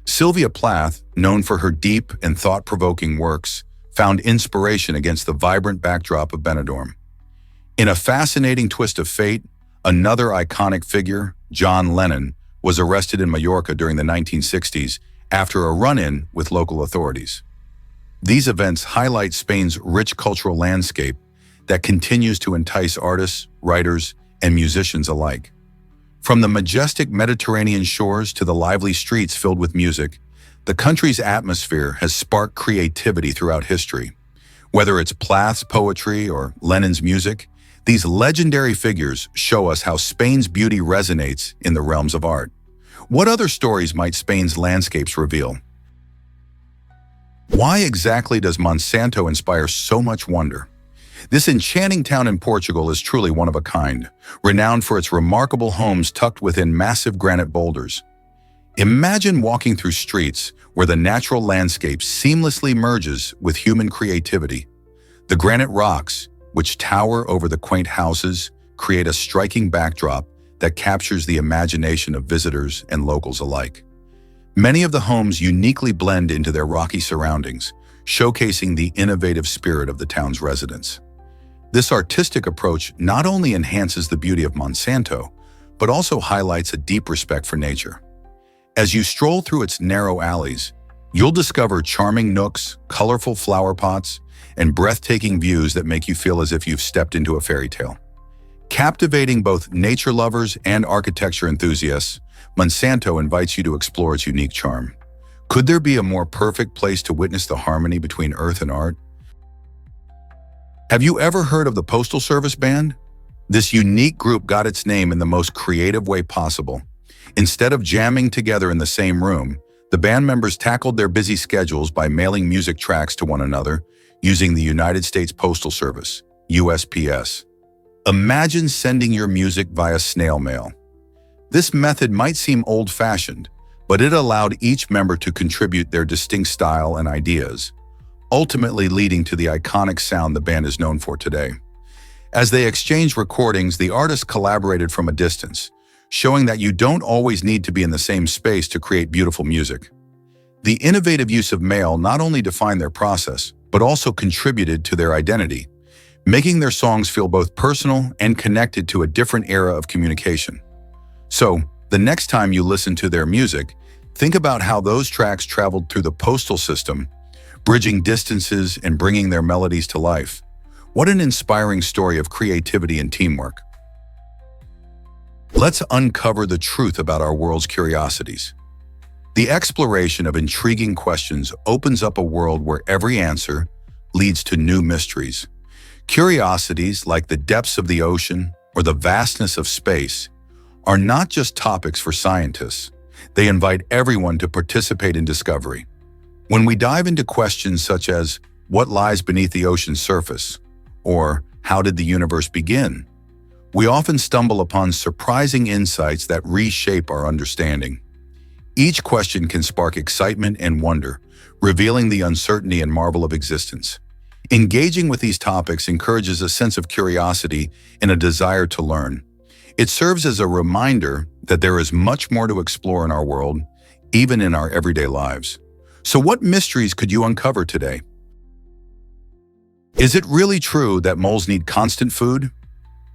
Sylvia Plath, known for her deep and thought-provoking works, found inspiration against the vibrant backdrop of Benidorm. In a fascinating twist of fate, another iconic figure, John Lennon, was arrested in Mallorca during the 1960s after a run-in with local authorities. These events highlight Spain's rich cultural landscape that continues to entice artists, writers, and musicians alike. From the majestic Mediterranean shores to the lively streets filled with music, the country's atmosphere has sparked creativity throughout history. Whether it's Plath's poetry or Lennon's music, these legendary figures show us how Spain's beauty resonates in the realms of art. What other stories might Spain's landscapes reveal? Why exactly does Monsanto inspire so much wonder? This enchanting town in Portugal is truly one of a kind, renowned for its remarkable homes tucked within massive granite boulders. Imagine walking through streets where the natural landscape seamlessly merges with human creativity. The granite rocks, which tower over the quaint houses, create a striking backdrop that captures the imagination of visitors and locals alike. Many of the homes uniquely blend into their rocky surroundings, showcasing the innovative spirit of the town's residents. This artistic approach not only enhances the beauty of Monsanto, but also highlights a deep respect for nature. As you stroll through its narrow alleys, you'll discover charming nooks, colorful flower pots, and breathtaking views that make you feel as if you've stepped into a fairy tale. Captivating both nature lovers and architecture enthusiasts, Monsanto invites you to explore its unique charm. Could there be a more perfect place to witness the harmony between earth and art? Have you ever heard of the Postal Service Band? This unique group got its name in the most creative way possible. Instead of jamming together in the same room, the band members tackled their busy schedules by mailing music tracks to one another using the United States Postal Service, USPS. Imagine sending your music via snail mail. This method might seem old-fashioned, but it allowed each member to contribute their distinct style and ideas, ultimately leading to the iconic sound the band is known for today. As they exchanged recordings, the artists collaborated from a distance, showing that you don't always need to be in the same space to create beautiful music. The innovative use of mail not only defined their process, but also contributed to their identity, making their songs feel both personal and connected to a different era of communication. So, the next time you listen to their music, think about how those tracks traveled through the postal system, bridging distances and bringing their melodies to life. What an inspiring story of creativity and teamwork. Let's uncover the truth about our world's curiosities. The exploration of intriguing questions opens up a world where every answer leads to new mysteries. Curiosities like the depths of the ocean or the vastness of space are not just topics for scientists. They invite everyone to participate in discovery. When we dive into questions such as what lies beneath the ocean's surface or how did the universe begin, we often stumble upon surprising insights that reshape our understanding. Each question can spark excitement and wonder, revealing the uncertainty and marvel of existence. Engaging with these topics encourages a sense of curiosity and a desire to learn. It serves as a reminder that there is much more to explore in our world, even in our everyday lives. So what mysteries could you uncover today? Is it really true that moles need constant food?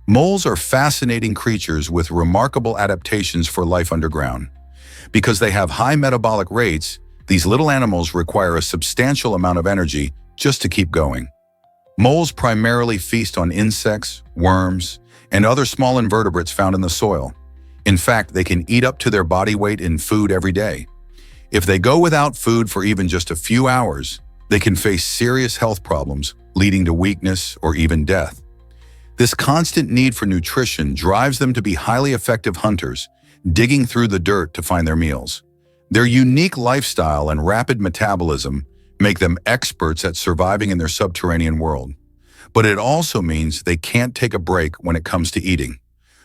Moles are fascinating creatures with remarkable adaptations for life underground. Because they have high metabolic rates, these little animals require a substantial amount of energy just to keep going. Moles primarily feast on insects, worms, and other small invertebrates found in the soil. In fact, they can eat up to their body weight in food every day. If they go without food for even just a few hours, they can face serious health problems, leading to weakness or even death. This constant need for nutrition drives them to be highly effective hunters, digging through the dirt to find their meals. Their unique lifestyle and rapid metabolism make them experts at surviving in their subterranean world. But it also means they can't take a break when it comes to eating.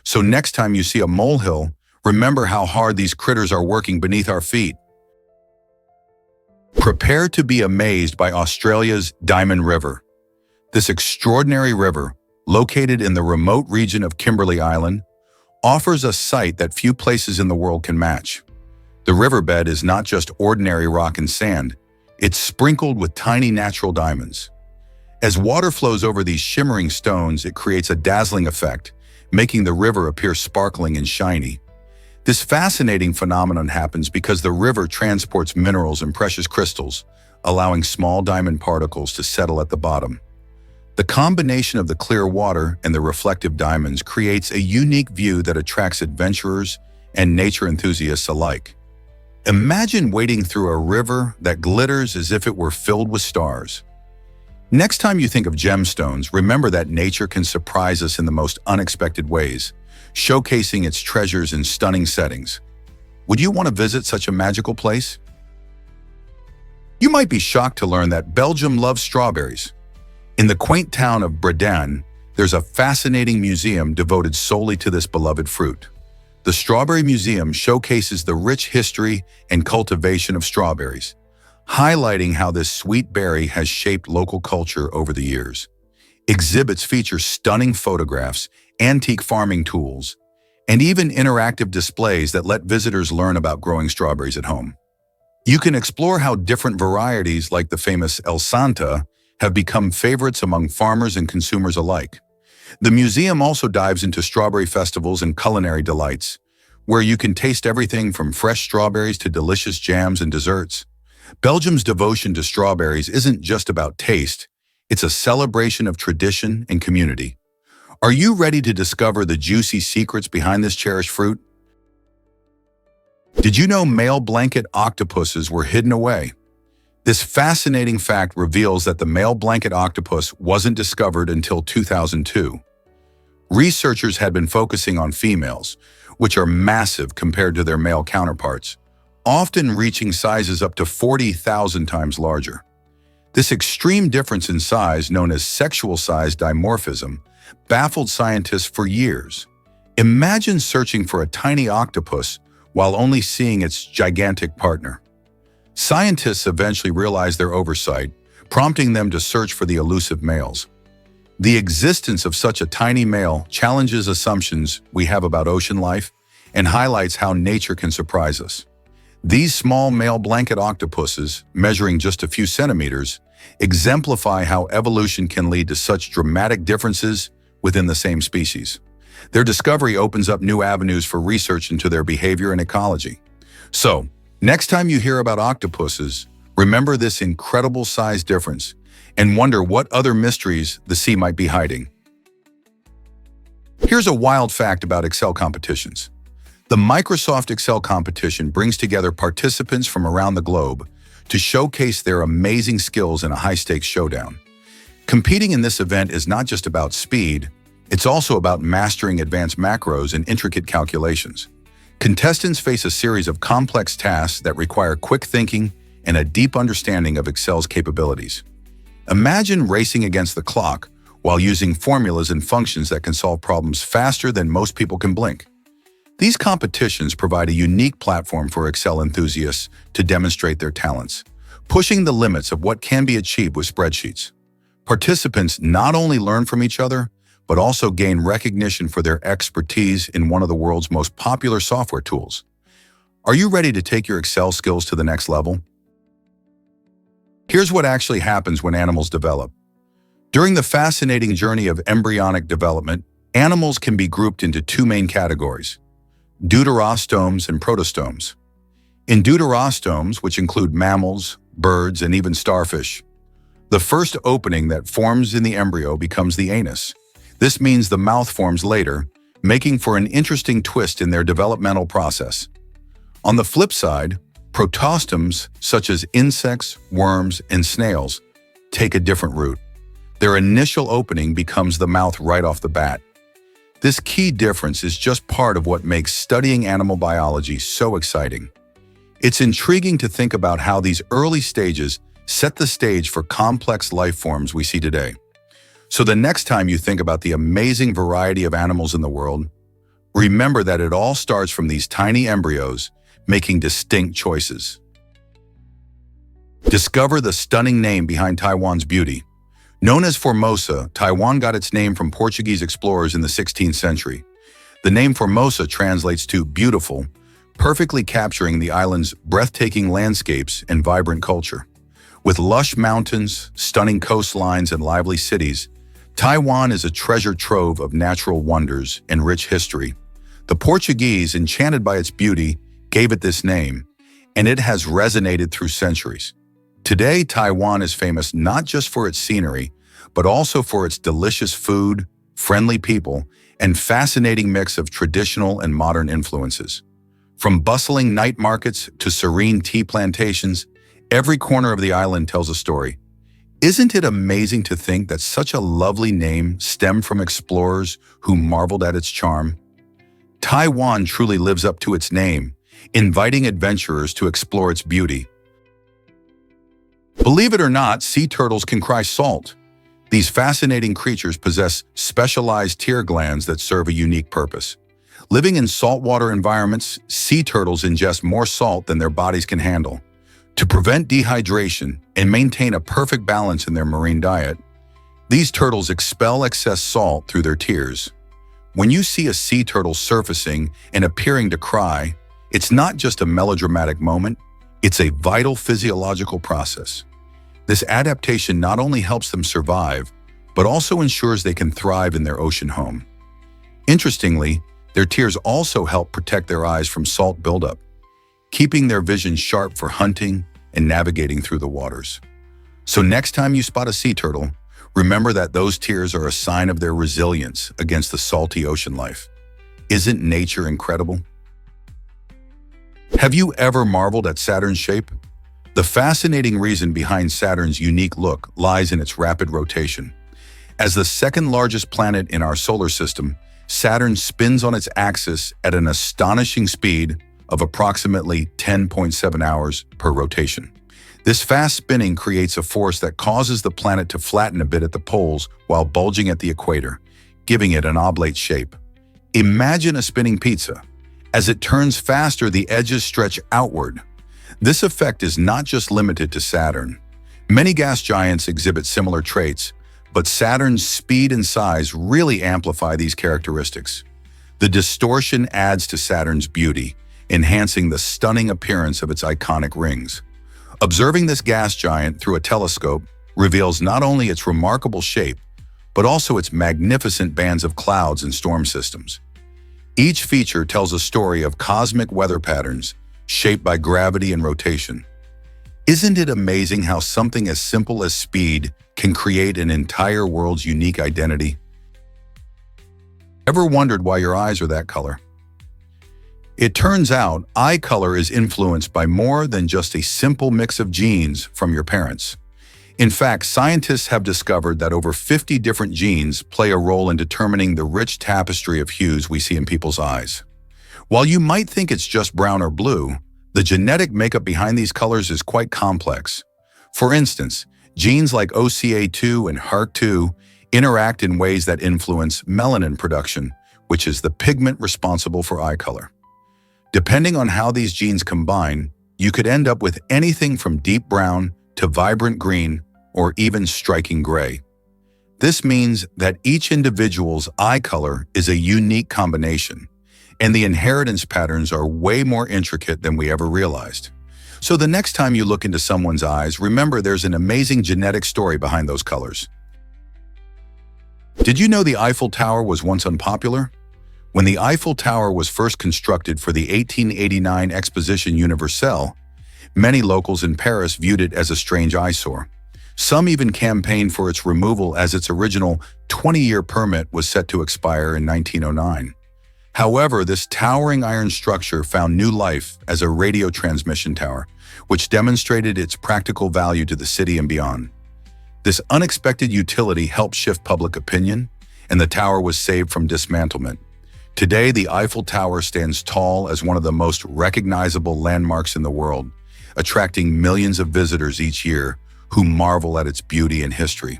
So next time you see a molehill, remember how hard these critters are working beneath our feet. Prepare to be amazed by Australia's Diamond River. This extraordinary river, located in the remote region of Kimberley Island, offers a sight that few places in the world can match. The riverbed is not just ordinary rock and sand, it's sprinkled with tiny natural diamonds. As water flows over these shimmering stones, it creates a dazzling effect, making the river appear sparkling and shiny. This fascinating phenomenon happens because the river transports minerals and precious crystals, allowing small diamond particles to settle at the bottom. The combination of the clear water and the reflective diamonds creates a unique view that attracts adventurers and nature enthusiasts alike. Imagine wading through a river that glitters as if it were filled with stars. Next time you think of gemstones, remember that nature can surprise us in the most unexpected ways, showcasing its treasures in stunning settings. Would you want to visit such a magical place? You might be shocked to learn that Belgium loves strawberries. In the quaint town of Breda, there's a fascinating museum devoted solely to this beloved fruit. The Strawberry Museum showcases the rich history and cultivation of strawberries, highlighting how this sweet berry has shaped local culture over the years. Exhibits feature stunning photographs, antique farming tools, and even interactive displays that let visitors learn about growing strawberries at home. You can explore how different varieties like the famous El Santa have become favorites among farmers and consumers alike. The museum also dives into strawberry festivals and culinary delights, where you can taste everything from fresh strawberries to delicious jams and desserts. Belgium's devotion to strawberries isn't just about taste, it's a celebration of tradition and community. Are you ready to discover the juicy secrets behind this cherished fruit? Did you know male blanket octopuses were hidden away? This fascinating fact reveals that the male blanket octopus wasn't discovered until 2002. Researchers had been focusing on females, which are massive compared to their male counterparts, often reaching sizes up to 40,000 times larger. This extreme difference in size, known as sexual size dimorphism, baffled scientists for years. Imagine searching for a tiny octopus while only seeing its gigantic partner. Scientists eventually realized their oversight, prompting them to search for the elusive males. The existence of such a tiny male challenges assumptions we have about ocean life and highlights how nature can surprise us. These small male blanket octopuses, measuring just a few centimeters, exemplify how evolution can lead to such dramatic differences within the same species. Their discovery opens up new avenues for research into their behavior and ecology. So, next time you hear about octopuses, remember this incredible size difference and wonder what other mysteries the sea might be hiding. Here's a wild fact about Excel competitions. The Microsoft Excel competition brings together participants from around the globe to showcase their amazing skills in a high-stakes showdown. Competing in this event is not just about speed, it's also about mastering advanced macros and intricate calculations. Contestants face a series of complex tasks that require quick thinking and a deep understanding of Excel's capabilities. Imagine racing against the clock while using formulas and functions that can solve problems faster than most people can blink. These competitions provide a unique platform for Excel enthusiasts to demonstrate their talents, pushing the limits of what can be achieved with spreadsheets. Participants not only learn from each other, but also gain recognition for their expertise in one of the world's most popular software tools. Are you ready to take your Excel skills to the next level? Here's what actually happens when animals develop. During the fascinating journey of embryonic development, animals can be grouped into two main categories: deuterostomes and protostomes. In deuterostomes, which include mammals, birds, and even starfish, the first opening that forms in the embryo becomes the anus. This means the mouth forms later, making for an interesting twist in their developmental process. On the flip side, protostomes, such as insects, worms, and snails, take a different route. Their initial opening becomes the mouth right off the bat. This key difference is just part of what makes studying animal biology so exciting. It's intriguing to think about how these early stages set the stage for complex life forms we see today. So the next time you think about the amazing variety of animals in the world, remember that it all starts from these tiny embryos making distinct choices. Discover the stunning name behind Taiwan's beauty. Known as Formosa, Taiwan got its name from Portuguese explorers in the 16th century. The name Formosa translates to beautiful, perfectly capturing the island's breathtaking landscapes and vibrant culture. With lush mountains, stunning coastlines, and lively cities, Taiwan is a treasure trove of natural wonders and rich history. The Portuguese, enchanted by its beauty, gave it this name, and it has resonated through centuries. Today, Taiwan is famous not just for its scenery, but also for its delicious food, friendly people, and fascinating mix of traditional and modern influences. From bustling night markets to serene tea plantations, every corner of the island tells a story. Isn't it amazing to think that such a lovely name stemmed from explorers who marveled at its charm? Taiwan truly lives up to its name, inviting adventurers to explore its beauty. Believe it or not, sea turtles can cry salt. These fascinating creatures possess specialized tear glands that serve a unique purpose. Living in saltwater environments, sea turtles ingest more salt than their bodies can handle. To prevent dehydration and maintain a perfect balance in their marine diet, these turtles expel excess salt through their tears. When you see a sea turtle surfacing and appearing to cry, it's not just a melodramatic moment, it's a vital physiological process. This adaptation not only helps them survive, but also ensures they can thrive in their ocean home. Interestingly, their tears also help protect their eyes from salt buildup, keeping their vision sharp for hunting and navigating through the waters. So next time you spot a sea turtle, remember that those tears are a sign of their resilience against the salty ocean life. Isn't nature incredible? Have you ever marveled at Saturn's shape? The fascinating reason behind Saturn's unique look lies in its rapid rotation. As the second largest planet in our solar system, Saturn spins on its axis at an astonishing speed of approximately 10.7 hours per rotation. This fast spinning creates a force that causes the planet to flatten a bit at the poles while bulging at the equator, giving it an oblate shape. Imagine a spinning pizza. As it turns faster, the edges stretch outward. This effect is not just limited to Saturn. Many gas giants exhibit similar traits, but Saturn's speed and size really amplify these characteristics. The distortion adds to Saturn's beauty, enhancing the stunning appearance of its iconic rings. Observing this gas giant through a telescope reveals not only its remarkable shape, but also its magnificent bands of clouds and storm systems. Each feature tells a story of cosmic weather patterns shaped by gravity and rotation. Isn't it amazing how something as simple as speed can create an entire world's unique identity? Ever wondered why your eyes are that color? It turns out eye color is influenced by more than just a simple mix of genes from your parents. In fact, scientists have discovered that over 50 different genes play a role in determining the rich tapestry of hues we see in people's eyes. While you might think it's just brown or blue, the genetic makeup behind these colors is quite complex. For instance, genes like OCA2 and HERK2 interact in ways that influence melanin production, which is the pigment responsible for eye color. Depending on how these genes combine, you could end up with anything from deep brown to vibrant green or even striking gray. This means that each individual's eye color is a unique combination, and the inheritance patterns are way more intricate than we ever realized. So the next time you look into someone's eyes, remember there's an amazing genetic story behind those colors. Did you know the Eiffel Tower was once unpopular? When the Eiffel Tower was first constructed for the 1889 Exposition Universelle, many locals in Paris viewed it as a strange eyesore. Some even campaigned for its removal as its original 20-year permit was set to expire in 1909. However, this towering iron structure found new life as a radio transmission tower, which demonstrated its practical value to the city and beyond. This unexpected utility helped shift public opinion, and the tower was saved from dismantlement. Today, the Eiffel Tower stands tall as one of the most recognizable landmarks in the world, attracting millions of visitors each year who marvel at its beauty and history.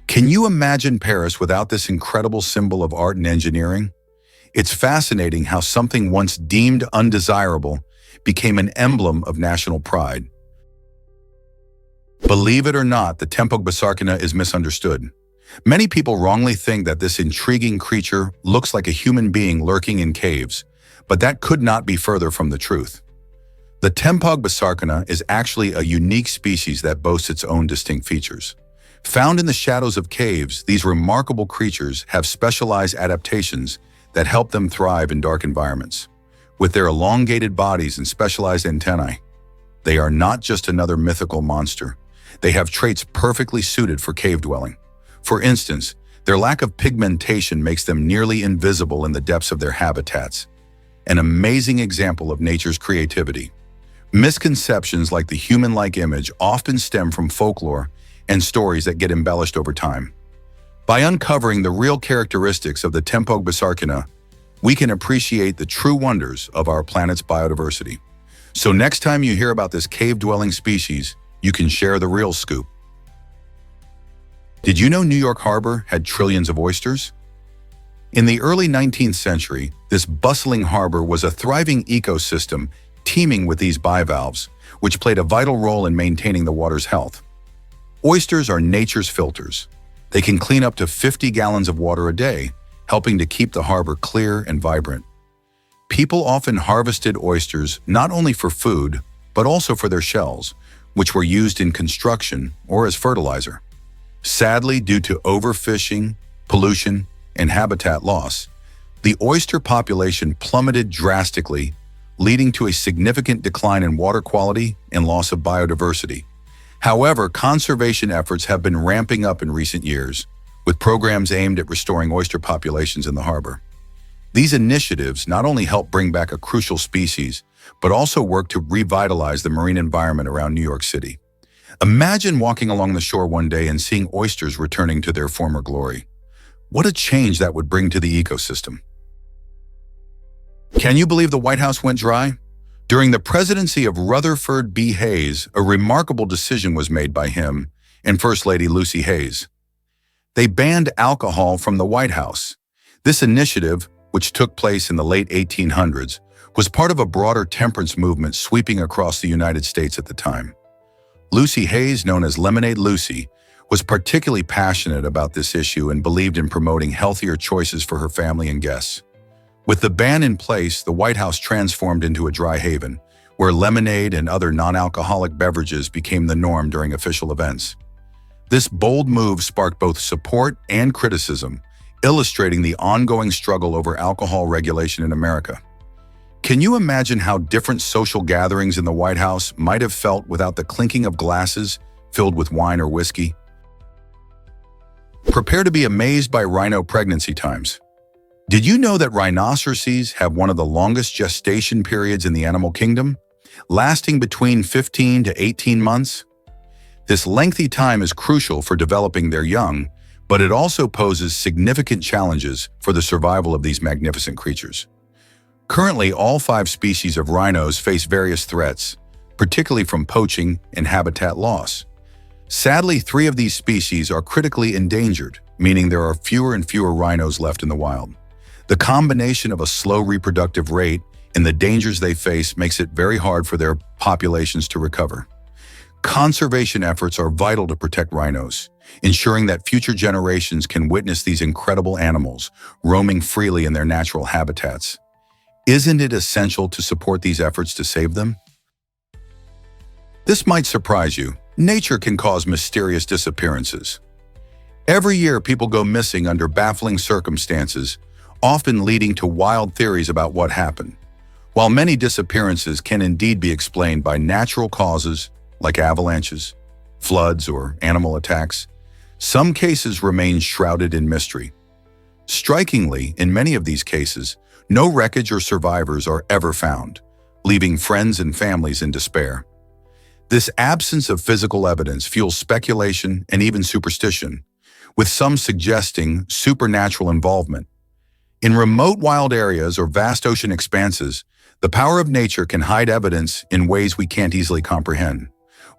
Can you imagine Paris without this incredible symbol of art and engineering? It's fascinating how something once deemed undesirable became an emblem of national pride. Believe it or not, the Tempog Basarkina is misunderstood. Many people wrongly think that this intriguing creature looks like a human being lurking in caves, but that could not be further from the truth. The Tempog Basarkina is actually a unique species that boasts its own distinct features. Found in the shadows of caves, these remarkable creatures have specialized adaptations that help them thrive in dark environments. With their elongated bodies and specialized antennae, they are not just another mythical monster. They have traits perfectly suited for cave dwelling. For instance, their lack of pigmentation makes them nearly invisible in the depths of their habitats, an amazing example of nature's creativity. Misconceptions like the human-like image often stem from folklore and stories that get embellished over time. By uncovering the real characteristics of the Tempog Basarkina, we can appreciate the true wonders of our planet's biodiversity. So next time you hear about this cave-dwelling species, you can share the real scoop. Did you know New York Harbor had trillions of oysters? In the early 19th century, this bustling harbor was a thriving ecosystem teeming with these bivalves, which played a vital role in maintaining the water's health. Oysters are nature's filters. They can clean up to 50 gallons of water a day, helping to keep the harbor clear and vibrant. People often harvested oysters not only for food, but also for their shells, which were used in construction or as fertilizer. Sadly, due to overfishing, pollution, and habitat loss, the oyster population plummeted drastically, leading to a significant decline in water quality and loss of biodiversity. However, conservation efforts have been ramping up in recent years, with programs aimed at restoring oyster populations in the harbor. These initiatives not only help bring back a crucial species, but also work to revitalize the marine environment around New York City. Imagine walking along the shore one day and seeing oysters returning to their former glory. What a change that would bring to the ecosystem. Can you believe the White House went dry? During the presidency of Rutherford B. Hayes, a remarkable decision was made by him and First Lady Lucy Hayes. They banned alcohol from the White House. This initiative, which took place in the late 1800s, was part of a broader temperance movement sweeping across the United States at the time. Lucy Hayes, known as Lemonade Lucy, was particularly passionate about this issue and believed in promoting healthier choices for her family and guests. With the ban in place, the White House transformed into a dry haven, where lemonade and other non-alcoholic beverages became the norm during official events. This bold move sparked both support and criticism, illustrating the ongoing struggle over alcohol regulation in America. Can you imagine how different social gatherings in the White House might have felt without the clinking of glasses filled with wine or whiskey? Prepare to be amazed by rhino pregnancy times. Did you know that rhinoceroses have one of the longest gestation periods in the animal kingdom, lasting between 15 to 18 months? This lengthy time is crucial for developing their young, but it also poses significant challenges for the survival of these magnificent creatures. Currently, all 5 species of rhinos face various threats, particularly from poaching and habitat loss. Sadly, 3 of these species are critically endangered, meaning there are fewer and fewer rhinos left in the wild. The combination of a slow reproductive rate and the dangers they face makes it very hard for their populations to recover. Conservation efforts are vital to protect rhinos, ensuring that future generations can witness these incredible animals roaming freely in their natural habitats. Isn't it essential to support these efforts to save them? This might surprise you. Nature can cause mysterious disappearances. Every year, people go missing under baffling circumstances, often leading to wild theories about what happened. While many disappearances can indeed be explained by natural causes, like avalanches, floods, or animal attacks, some cases remain shrouded in mystery. Strikingly, in many of these cases, no wreckage or survivors are ever found, leaving friends and families in despair. This absence of physical evidence fuels speculation and even superstition, with some suggesting supernatural involvement. In remote wild areas or vast ocean expanses, the power of nature can hide evidence in ways we can't easily comprehend.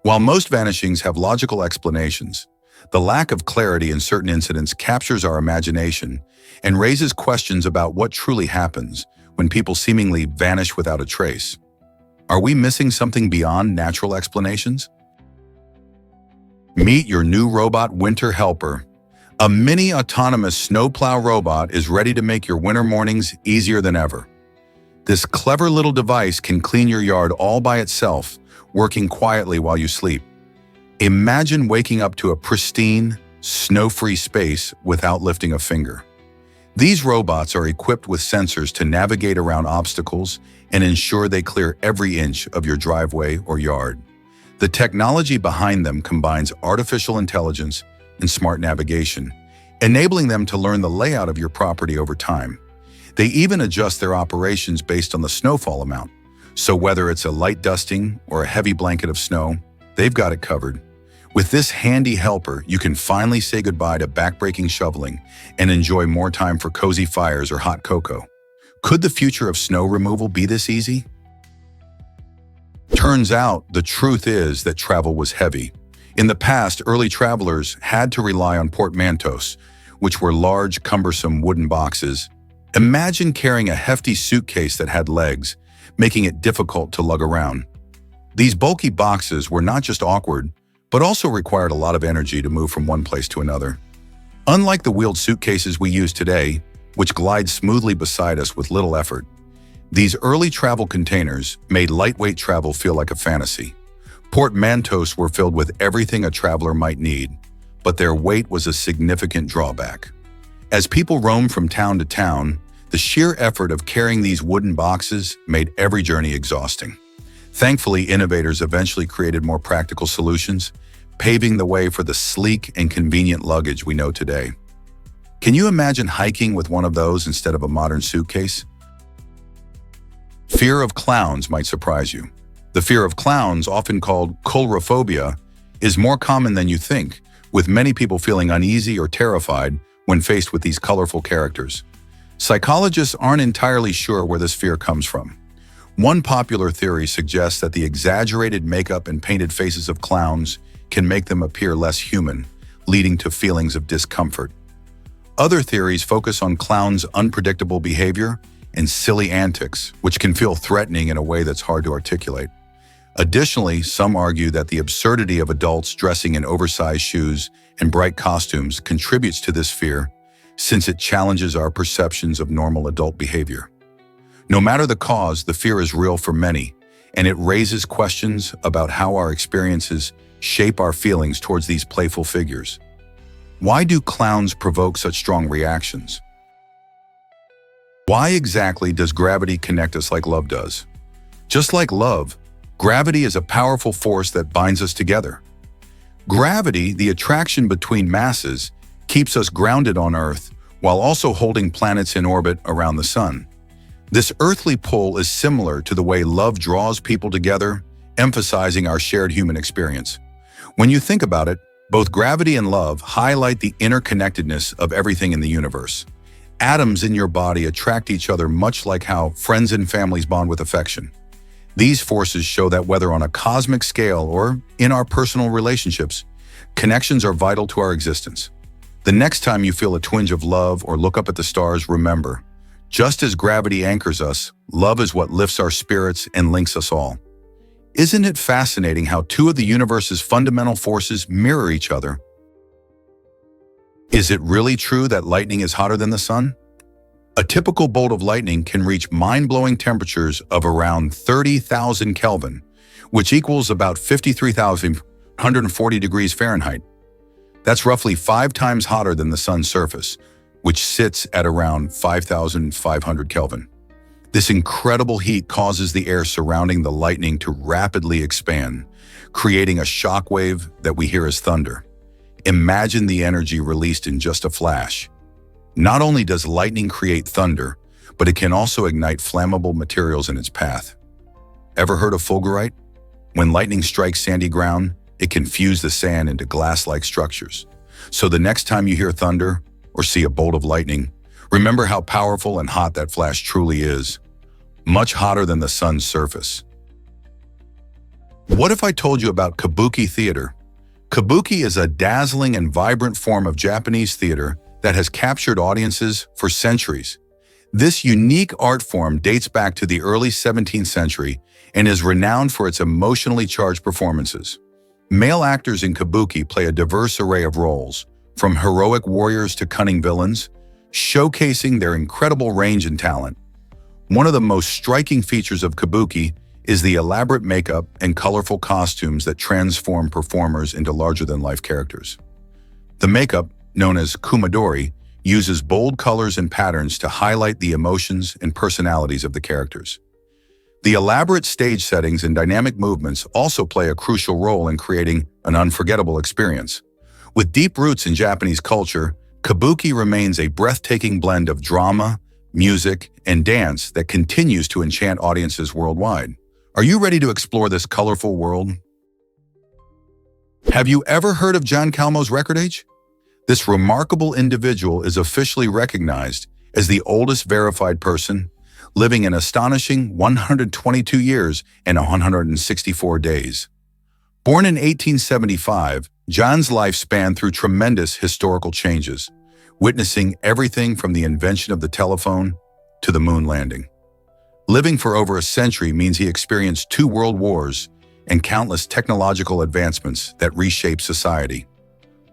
While most vanishings have logical explanations, the lack of clarity in certain incidents captures our imagination and raises questions about what truly happens when people seemingly vanish without a trace. Are we missing something beyond natural explanations? Meet your new robot winter helper. A mini autonomous snowplow robot is ready to make your winter mornings easier than ever. This clever little device can clean your yard all by itself, working quietly while you sleep. Imagine waking up to a pristine, snow-free space without lifting a finger. These robots are equipped with sensors to navigate around obstacles and ensure they clear every inch of your driveway or yard. The technology behind them combines artificial intelligence and smart navigation, enabling them to learn the layout of your property over time. They even adjust their operations based on the snowfall amount, so whether it's a light dusting or a heavy blanket of snow, they've got it covered. With this handy helper, you can finally say goodbye to backbreaking shoveling and enjoy more time for cozy fires or hot cocoa. Could the future of snow removal be this easy? Turns out, the truth is that travel was heavy. In the past, early travelers had to rely on portmanteaus, which were large, cumbersome wooden boxes. Imagine carrying a hefty suitcase that had legs, making it difficult to lug around. These bulky boxes were not just awkward, but also required a lot of energy to move from one place to another. Unlike the wheeled suitcases we use today, which glide smoothly beside us with little effort, these early travel containers made lightweight travel feel like a fantasy. Portmanteaus were filled with everything a traveler might need, but their weight was a significant drawback. As people roamed from town to town, the sheer effort of carrying these wooden boxes made every journey exhausting. Thankfully, innovators eventually created more practical solutions, paving the way for the sleek and convenient luggage we know today. Can you imagine hiking with one of those instead of a modern suitcase? Fear of clowns might surprise you. The fear of clowns, often called coulrophobia, is more common than you think, with many people feeling uneasy or terrified when faced with these colorful characters. Psychologists aren't entirely sure where this fear comes from. One popular theory suggests that the exaggerated makeup and painted faces of clowns can make them appear less human, leading to feelings of discomfort. Other theories focus on clowns' unpredictable behavior and silly antics, which can feel threatening in a way that's hard to articulate. Additionally, some argue that the absurdity of adults dressing in oversized shoes and bright costumes contributes to this fear, since it challenges our perceptions of normal adult behavior. No matter the cause, the fear is real for many, and it raises questions about how our experiences shape our feelings towards these playful figures. Why do clowns provoke such strong reactions? Why exactly does gravity connect us like love does? Just like love, gravity is a powerful force that binds us together. Gravity, the attraction between masses, keeps us grounded on Earth while also holding planets in orbit around the Sun. This earthly pull is similar to the way love draws people together, emphasizing our shared human experience. When you think about it, both gravity and love highlight the interconnectedness of everything in the universe. Atoms in your body attract each other much like how friends and families bond with affection. These forces show that whether on a cosmic scale or in our personal relationships, connections are vital to our existence. The next time you feel a twinge of love or look up at the stars, remember, just as gravity anchors us, love is what lifts our spirits and links us all. Isn't it fascinating how two of the universe's fundamental forces mirror each other? Is it really true that lightning is hotter than the sun? A typical bolt of lightning can reach mind-blowing temperatures of around 30,000 Kelvin, which equals about 53,140 degrees Fahrenheit. That's roughly 5 times hotter than the sun's surface, which sits at around 5,500 Kelvin. This incredible heat causes the air surrounding the lightning to rapidly expand, creating a shock wave that we hear as thunder. Imagine the energy released in just a flash. Not only does lightning create thunder, but it can also ignite flammable materials in its path. Ever heard of fulgurite? When lightning strikes sandy ground, it can fuse the sand into glass-like structures. So the next time you hear thunder or see a bolt of lightning, remember how powerful and hot that flash truly is. Much hotter than the sun's surface. What if I told you about kabuki theater? Kabuki is a dazzling and vibrant form of Japanese theater that has captured audiences for centuries. This unique art form dates back to the early 17th century and is renowned for its emotionally charged performances. Male actors in kabuki play a diverse array of roles, from heroic warriors to cunning villains, showcasing their incredible range and talent. One of the most striking features of kabuki is the elaborate makeup and colorful costumes that transform performers into larger-than-life characters. The makeup, known as kumadori, uses bold colors and patterns to highlight the emotions and personalities of the characters. The elaborate stage settings and dynamic movements also play a crucial role in creating an unforgettable experience. With deep roots in Japanese culture, kabuki remains a breathtaking blend of drama, music, and dance that continues to enchant audiences worldwide. Are you ready to explore this colorful world? Have you ever heard of John Calmo's record age? This remarkable individual is officially recognized as the oldest verified person, living an astonishing 122 years and 164 days. Born in 1875, John's life spanned through tremendous historical changes, witnessing everything from the invention of the telephone to the moon landing. Living for over a century means he experienced 2 world wars and countless technological advancements that reshaped society.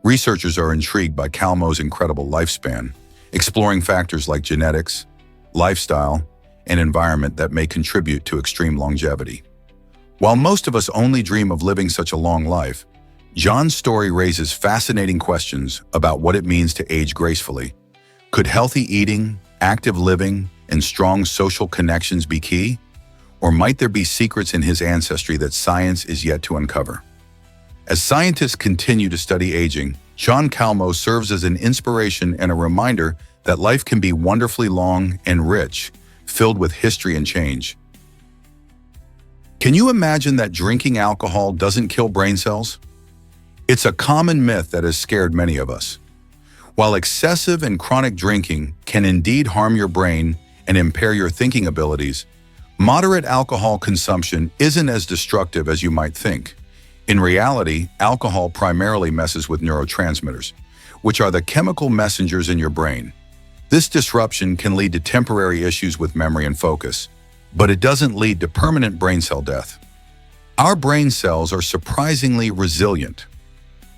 Researchers are intrigued by Calmo's incredible lifespan, exploring factors like genetics, lifestyle, and environment that may contribute to extreme longevity. While most of us only dream of living such a long life, John's story raises fascinating questions about what it means to age gracefully. Could healthy eating, active living, and strong social connections be key? Or might there be secrets in his ancestry that science is yet to uncover? As scientists continue to study aging, John Calmo serves as an inspiration and a reminder that life can be wonderfully long and rich, filled with history and change. Can you imagine that drinking alcohol doesn't kill brain cells? It's a common myth that has scared many of us. While excessive and chronic drinking can indeed harm your brain and impair your thinking abilities, moderate alcohol consumption isn't as destructive as you might think. In reality, alcohol primarily messes with neurotransmitters, which are the chemical messengers in your brain. This disruption can lead to temporary issues with memory and focus, but it doesn't lead to permanent brain cell death. Our brain cells are surprisingly resilient.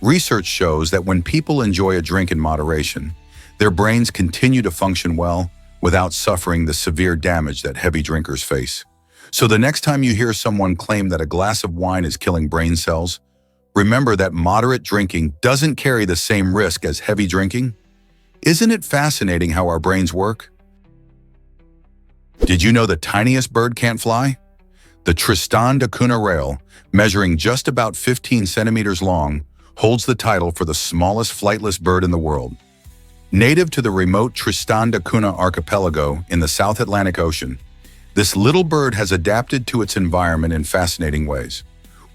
Research shows that when people enjoy a drink in moderation, their brains continue to function well without suffering the severe damage that heavy drinkers face. So the next time you hear someone claim that a glass of wine is killing brain cells, remember that moderate drinking doesn't carry the same risk as heavy drinking. Isn't it fascinating how our brains work? Did you know the tiniest bird can't fly? The Tristan da Cunha rail, measuring just about 15 centimeters long, holds the title for the smallest flightless bird in the world. Native to the remote Tristan da Cunha archipelago in the South Atlantic Ocean, this little bird has adapted to its environment in fascinating ways.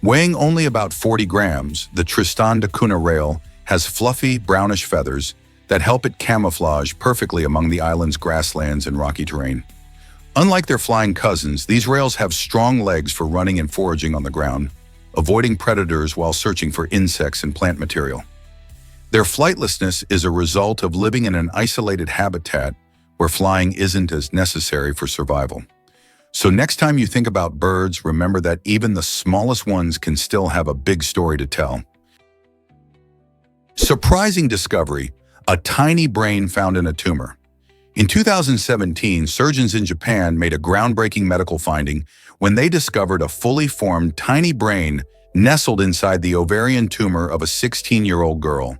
Weighing only about 40 grams, the Tristan da Cunha rail has fluffy, brownish feathers that help it camouflage perfectly among the island's grasslands and rocky terrain. Unlike their flying cousins, these rails have strong legs for running and foraging on the ground, avoiding predators while searching for insects and plant material. Their flightlessness is a result of living in an isolated habitat where flying isn't as necessary for survival. So next time you think about birds, remember that even the smallest ones can still have a big story to tell. Surprising discovery: a tiny brain found in a tumor. In 2017, surgeons in Japan made a groundbreaking medical finding when they discovered a fully formed tiny brain nestled inside the ovarian tumor of a 16-year-old girl.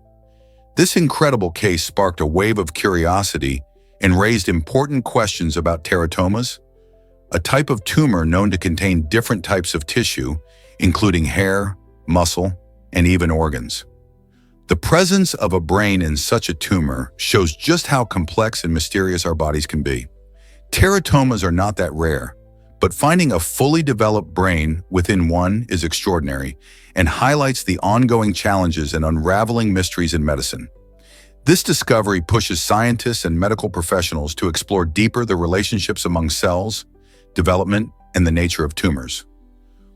This incredible case sparked a wave of curiosity and raised important questions about teratomas, a type of tumor known to contain different types of tissue, including hair, muscle, and even organs. The presence of a brain in such a tumor shows just how complex and mysterious our bodies can be. Teratomas are not that rare, but finding a fully developed brain within one is extraordinary and highlights the ongoing challenges and unraveling mysteries in medicine. This discovery pushes scientists and medical professionals to explore deeper the relationships among cells, development, and the nature of tumors.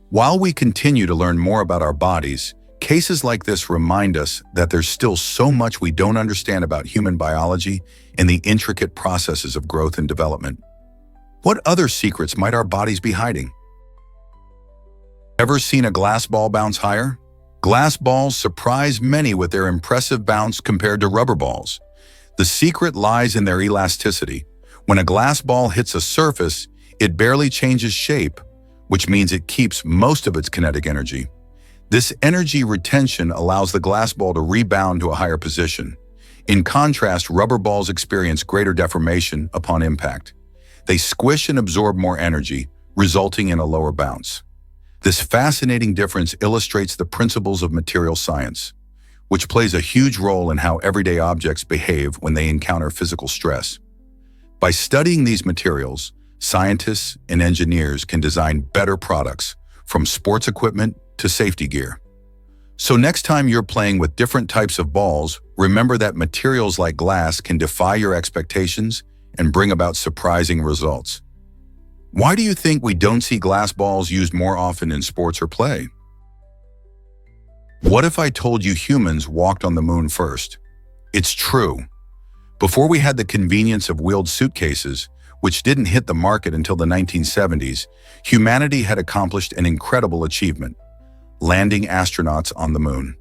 While we continue to learn more about our bodies, cases like this remind us that there's still so much we don't understand about human biology and the intricate processes of growth and development. What other secrets might our bodies be hiding? Ever seen a glass ball bounce higher? Glass balls surprise many with their impressive bounce compared to rubber balls. The secret lies in their elasticity. When a glass ball hits a surface, it barely changes shape, which means it keeps most of its kinetic energy. This energy retention allows the glass ball to rebound to a higher position. In contrast, rubber balls experience greater deformation upon impact. They squish and absorb more energy, resulting in a lower bounce. This fascinating difference illustrates the principles of material science, which plays a huge role in how everyday objects behave when they encounter physical stress. By studying these materials, scientists and engineers can design better products, from sports equipment to safety gear. So next time you're playing with different types of balls, remember that materials like glass can defy your expectations and bring about surprising results. Why do you think we don't see glass balls used more often in sports or play? What if I told you humans walked on the moon first? It's true. Before we had the convenience of wheeled suitcases, which didn't hit the market until the 1970s, humanity had accomplished an incredible achievement: landing astronauts on the moon.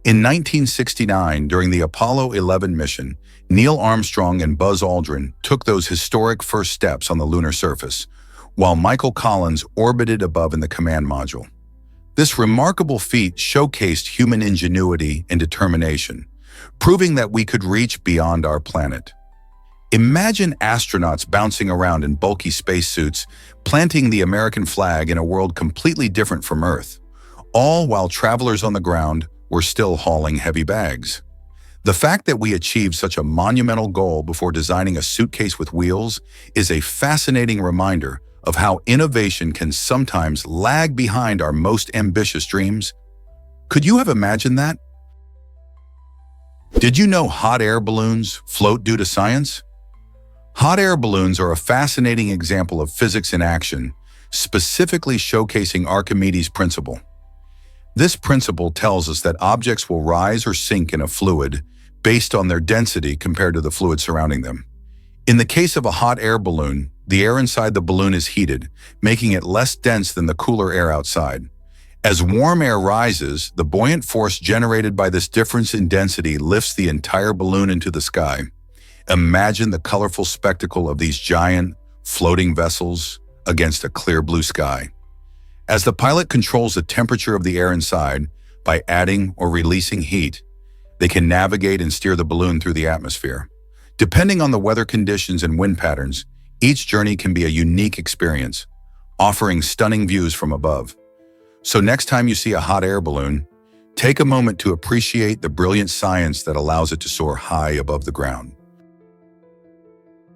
In 1969, during the Apollo 11 mission, Neil Armstrong and Buzz Aldrin took those historic first steps on the lunar surface, while Michael Collins orbited above in the command module. This remarkable feat showcased human ingenuity and determination, proving that we could reach beyond our planet. Imagine astronauts bouncing around in bulky spacesuits, planting the American flag in a world completely different from Earth, all while travelers on the ground were still hauling heavy bags. The fact that we achieved such a monumental goal before designing a suitcase with wheels is a fascinating reminder of how innovation can sometimes lag behind our most ambitious dreams. Could you have imagined that? Did you know hot air balloons float due to science? Hot air balloons are a fascinating example of physics in action, specifically showcasing Archimedes' principle. This principle tells us that objects will rise or sink in a fluid based on their density compared to the fluid surrounding them. In the case of a hot air balloon, the air inside the balloon is heated, making it less dense than the cooler air outside. As warm air rises, the buoyant force generated by this difference in density lifts the entire balloon into the sky. Imagine the colorful spectacle of these giant, floating vessels against a clear blue sky. As the pilot controls the temperature of the air inside by adding or releasing heat, they can navigate and steer the balloon through the atmosphere. Depending on the weather conditions and wind patterns, each journey can be a unique experience, offering stunning views from above. So next time you see a hot air balloon, take a moment to appreciate the brilliant science that allows it to soar high above the ground.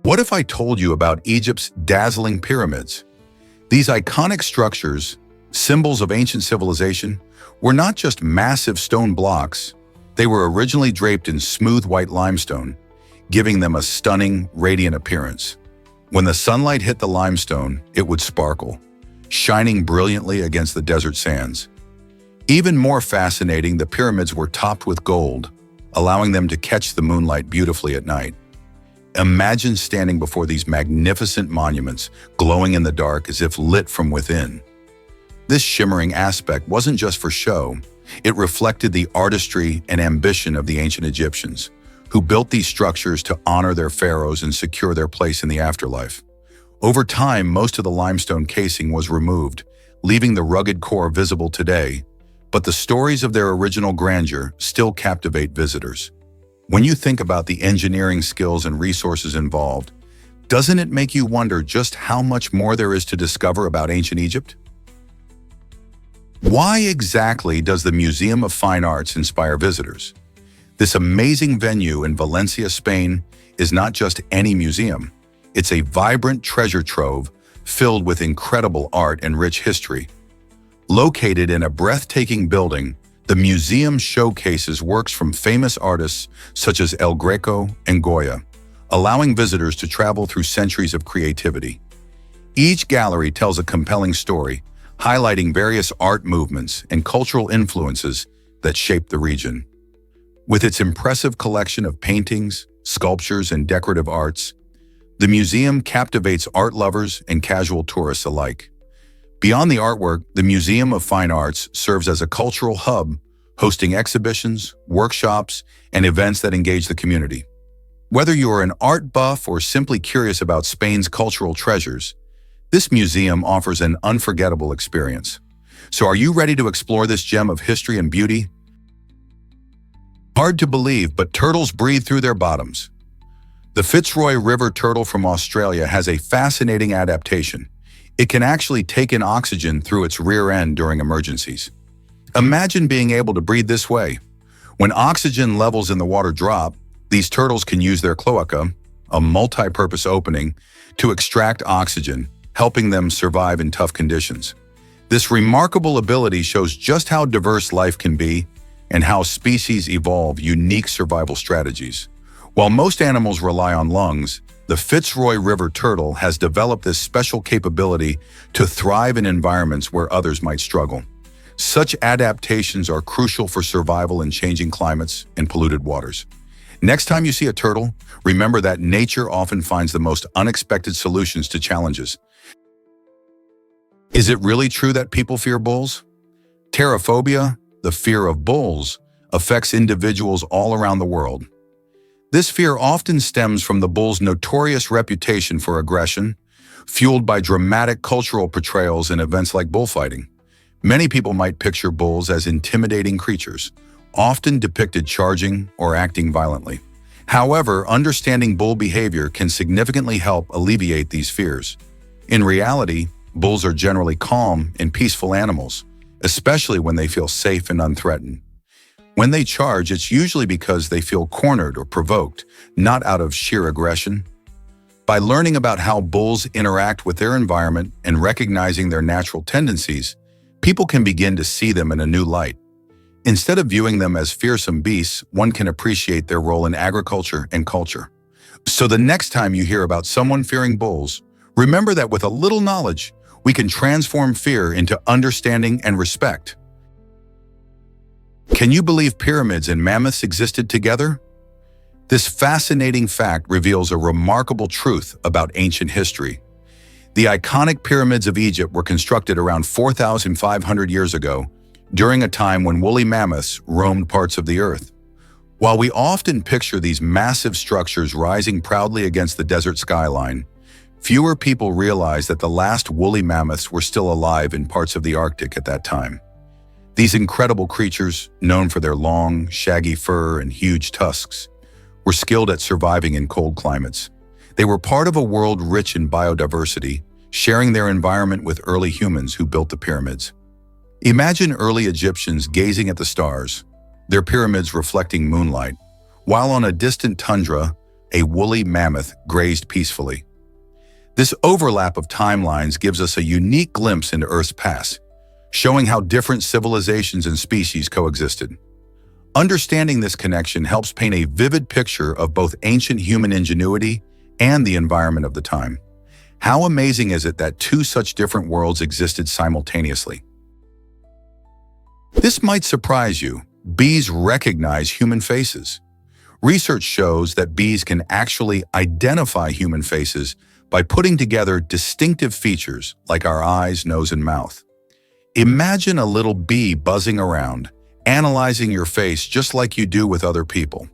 What if I told you about Egypt's dazzling pyramids? These iconic structures symbols of ancient civilization, were not just massive stone blocks. They were originally draped in smooth white limestone, giving them a stunning, radiant appearance. When the sunlight hit the limestone, it would sparkle, shining brilliantly against the desert sands. Even more fascinating, the pyramids were topped with gold, allowing them to catch the moonlight beautifully at night. Imagine standing before these magnificent monuments, glowing in the dark as if lit from within. This shimmering aspect wasn't just for show. It reflected the artistry and ambition of the ancient Egyptians, who built these structures to honor their pharaohs and secure their place in the afterlife. Over time, most of the limestone casing was removed, leaving the rugged core visible today, but the stories of their original grandeur still captivate visitors. When you think about the engineering skills and resources involved, doesn't it make you wonder just how much more there is to discover about ancient Egypt? Why exactly does the Museum of Fine Arts inspire visitors? This amazing venue in Valencia, Spain, is not just any museum. It's a vibrant treasure trove filled with incredible art and rich history. Located in a breathtaking building, the museum showcases works from famous artists such as El Greco and Goya, allowing visitors to travel through centuries of creativity. Each gallery tells a compelling story, highlighting various art movements and cultural influences that shaped the region. With its impressive collection of paintings, sculptures, and decorative arts, the museum captivates art lovers and casual tourists alike. Beyond the artwork, the Museum of Fine Arts serves as a cultural hub, hosting exhibitions, workshops, and events that engage the community. Whether you are an art buff or simply curious about Spain's cultural treasures, this museum offers an unforgettable experience. So are you ready to explore this gem of history and beauty? Hard to believe, but turtles breathe through their bottoms. The Fitzroy River turtle from Australia has a fascinating adaptation. It can actually take in oxygen through its rear end during emergencies. Imagine being able to breathe this way. When oxygen levels in the water drop, these turtles can use their cloaca, a multi-purpose opening, to extract oxygen, helping them survive in tough conditions. This remarkable ability shows just how diverse life can be and how species evolve unique survival strategies. While most animals rely on lungs, the Fitzroy River turtle has developed this special capability to thrive in environments where others might struggle. Such adaptations are crucial for survival in changing climates and polluted waters. Next time you see a turtle, remember that nature often finds the most unexpected solutions to challenges. Is it really true that people fear bulls? Pterophobia, the fear of bulls, affects individuals all around the world. This fear often stems from the bull's notorious reputation for aggression, fueled by dramatic cultural portrayals in events like bullfighting. Many people might picture bulls as intimidating creatures, often depicted charging or acting violently. However, understanding bull behavior can significantly help alleviate these fears. In reality, bulls are generally calm and peaceful animals, especially when they feel safe and unthreatened. When they charge, it's usually because they feel cornered or provoked, not out of sheer aggression. By learning about how bulls interact with their environment and recognizing their natural tendencies, people can begin to see them in a new light. Instead of viewing them as fearsome beasts, one can appreciate their role in agriculture and culture. So the next time you hear about someone fearing bulls, remember that with a little knowledge, we can transform fear into understanding and respect. Can you believe pyramids and mammoths existed together? This fascinating fact reveals a remarkable truth about ancient history. The iconic pyramids of Egypt were constructed around 4,500 years ago, during a time when woolly mammoths roamed parts of the earth. While we often picture these massive structures rising proudly against the desert skyline, fewer people realize that the last woolly mammoths were still alive in parts of the Arctic at that time. These incredible creatures, known for their long, shaggy fur and huge tusks, were skilled at surviving in cold climates. They were part of a world rich in biodiversity, sharing their environment with early humans who built the pyramids. Imagine early Egyptians gazing at the stars, their pyramids reflecting moonlight, while on a distant tundra, a woolly mammoth grazed peacefully. This overlap of timelines gives us a unique glimpse into Earth's past, showing how different civilizations and species coexisted. Understanding this connection helps paint a vivid picture of both ancient human ingenuity and the environment of the time. How amazing is it that two such different worlds existed simultaneously? This might surprise you. Bees recognize human faces. Research shows that bees can actually identify human faces by putting together distinctive features like our eyes, nose, and mouth. Imagine a little bee buzzing around, analyzing your face just like you do with other people.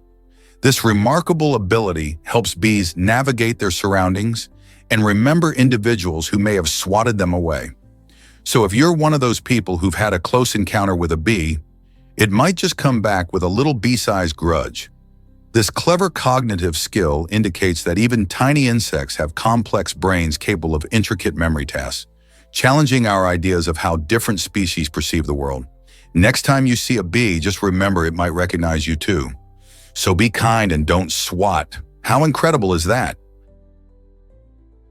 This remarkable ability helps bees navigate their surroundings and remember individuals who may have swatted them away. So if you're one of those people who've had a close encounter with a bee, it might just come back with a little bee-sized grudge. This clever cognitive skill indicates that even tiny insects have complex brains capable of intricate memory tasks, challenging our ideas of how different species perceive the world. Next time you see a bee, just remember it might recognize you too. So be kind and don't swat. How incredible is that?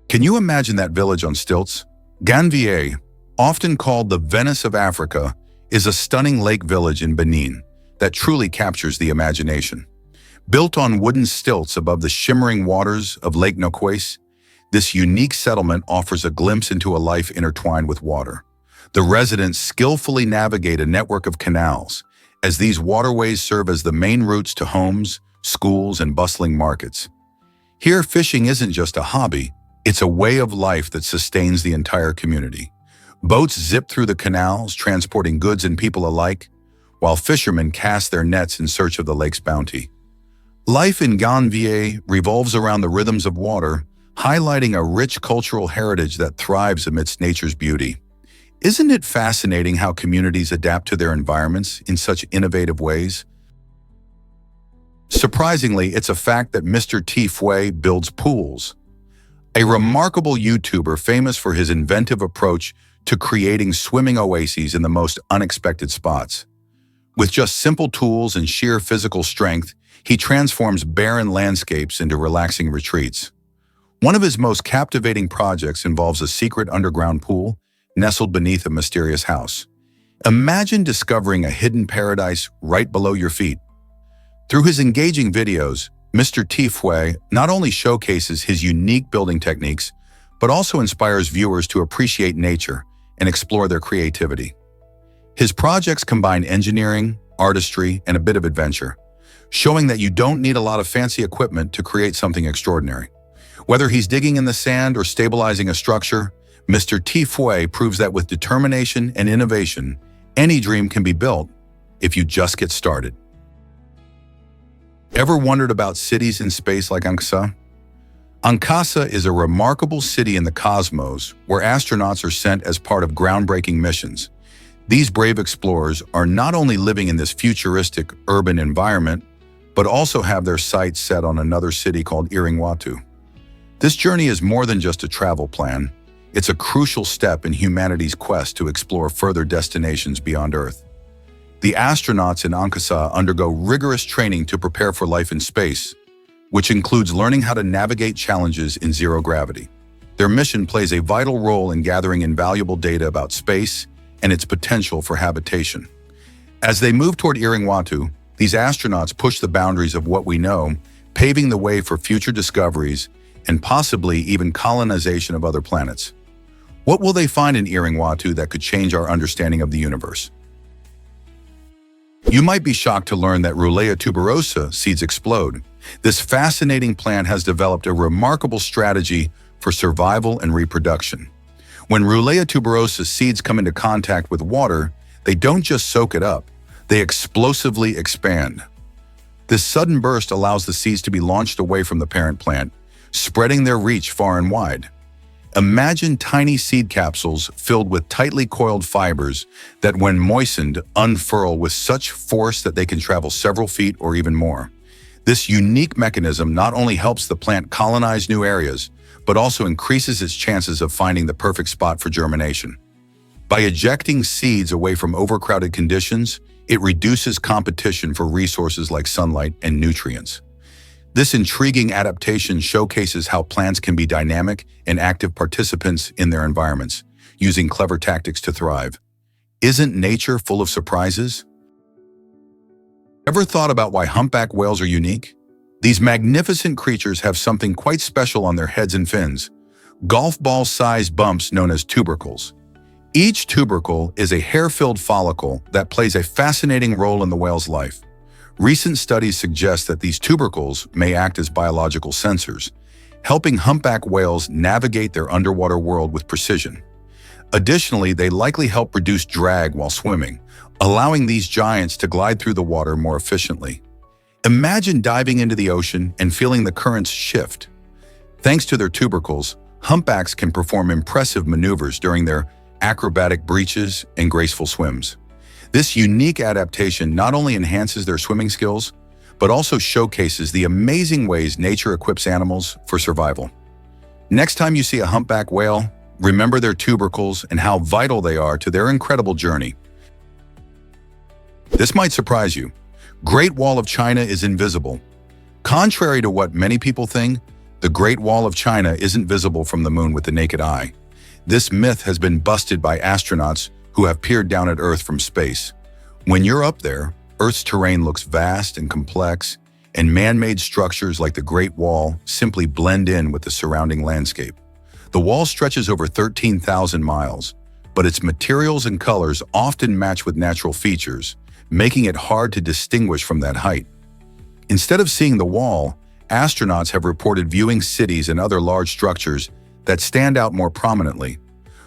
Can you imagine that village on stilts? Ganvier, often called the Venice of Africa, is a stunning lake village in Benin that truly captures the imagination. Built on wooden stilts above the shimmering waters of Lake Nokwes, this unique settlement offers a glimpse into a life intertwined with water. The residents skillfully navigate a network of canals, as these waterways serve as the main routes to homes, schools, and bustling markets. Here, fishing isn't just a hobby, it's a way of life that sustains the entire community. Boats zip through the canals, transporting goods and people alike, while fishermen cast their nets in search of the lake's bounty. Life in Ganvier revolves around the rhythms of water, highlighting a rich cultural heritage that thrives amidst nature's beauty. Isn't it fascinating how communities adapt to their environments in such innovative ways? Surprisingly, it's a fact that Mr. T. Fue builds pools. A remarkable YouTuber famous for his inventive approach to creating swimming oases in the most unexpected spots. With just simple tools and sheer physical strength, he transforms barren landscapes into relaxing retreats. One of his most captivating projects involves a secret underground pool nestled beneath a mysterious house. Imagine discovering a hidden paradise right below your feet. Through his engaging videos, Mr. T. Fue not only showcases his unique building techniques, but also inspires viewers to appreciate nature and explore their creativity. His projects combine engineering, artistry, and a bit of adventure, showing that you don't need a lot of fancy equipment to create something extraordinary. Whether he's digging in the sand or stabilizing a structure, Mr. T. Fue proves that with determination and innovation, any dream can be built if you just get started. Ever wondered about cities in space like Angkasa? Angkasa is a remarkable city in the cosmos where astronauts are sent as part of groundbreaking missions. These brave explorers are not only living in this futuristic urban environment, but also have their sights set on another city called Iringwatu. This journey is more than just a travel plan. It's a crucial step in humanity's quest to explore further destinations beyond Earth. The astronauts in Angkasa undergo rigorous training to prepare for life in space, which includes learning how to navigate challenges in zero gravity. Their mission plays a vital role in gathering invaluable data about space and its potential for habitation. As they move toward Iringwatu, these astronauts push the boundaries of what we know, paving the way for future discoveries and possibly even colonization of other planets. What will they find in Iringwatu that could change our understanding of the universe? You might be shocked to learn that Rulea tuberosa seeds explode. This fascinating plant has developed a remarkable strategy for survival and reproduction. When Rulea tuberosa seeds come into contact with water, they don't just soak it up, they explosively expand. This sudden burst allows the seeds to be launched away from the parent plant, spreading their reach far and wide. Imagine tiny seed capsules filled with tightly coiled fibers that, when moistened, unfurl with such force that they can travel several feet or even more. This unique mechanism not only helps the plant colonize new areas, but also increases its chances of finding the perfect spot for germination. By ejecting seeds away from overcrowded conditions, it reduces competition for resources like sunlight and nutrients. This intriguing adaptation showcases how plants can be dynamic and active participants in their environments, using clever tactics to thrive. Isn't nature full of surprises? Ever thought about why humpback whales are unique? These magnificent creatures have something quite special on their heads and fins, golf ball-sized bumps known as tubercles. Each tubercle is a hair-filled follicle that plays a fascinating role in the whale's life. Recent studies suggest that these tubercles may act as biological sensors, helping humpback whales navigate their underwater world with precision. Additionally, they likely help reduce drag while swimming, allowing these giants to glide through the water more efficiently. Imagine diving into the ocean and feeling the currents shift. Thanks to their tubercles, humpbacks can perform impressive maneuvers during their acrobatic breaches and graceful swims. This unique adaptation not only enhances their swimming skills, but also showcases the amazing ways nature equips animals for survival. Next time you see a humpback whale, remember their tubercles and how vital they are to their incredible journey. This might surprise you. Great Wall of China is invisible. Contrary to what many people think, the Great Wall of China isn't visible from the moon with the naked eye. This myth has been busted by astronauts who have peered down at Earth from space. When you're up there, Earth's terrain looks vast and complex, and man-made structures like the Great Wall simply blend in with the surrounding landscape. The wall stretches over 13,000 miles, but its materials and colors often match with natural features, making it hard to distinguish from that height. Instead of seeing the wall, astronauts have reported viewing cities and other large structures that stand out more prominently.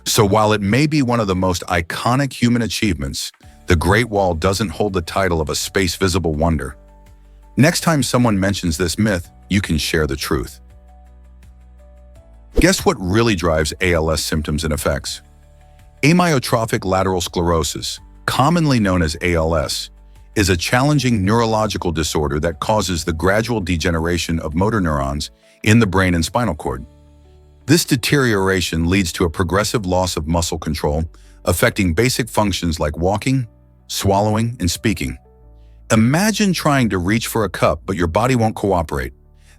So while it may be one of the most iconic human achievements, the Great Wall doesn't hold the title of a space-visible wonder. Next time someone mentions this myth, you can share the truth. Guess what really drives ALS symptoms and effects? Amyotrophic lateral sclerosis, commonly known as ALS, is a challenging neurological disorder that causes the gradual degeneration of motor neurons in the brain and spinal cord. This deterioration leads to a progressive loss of muscle control, affecting basic functions like walking, swallowing, and speaking. Imagine trying to reach for a cup, but your body won't cooperate.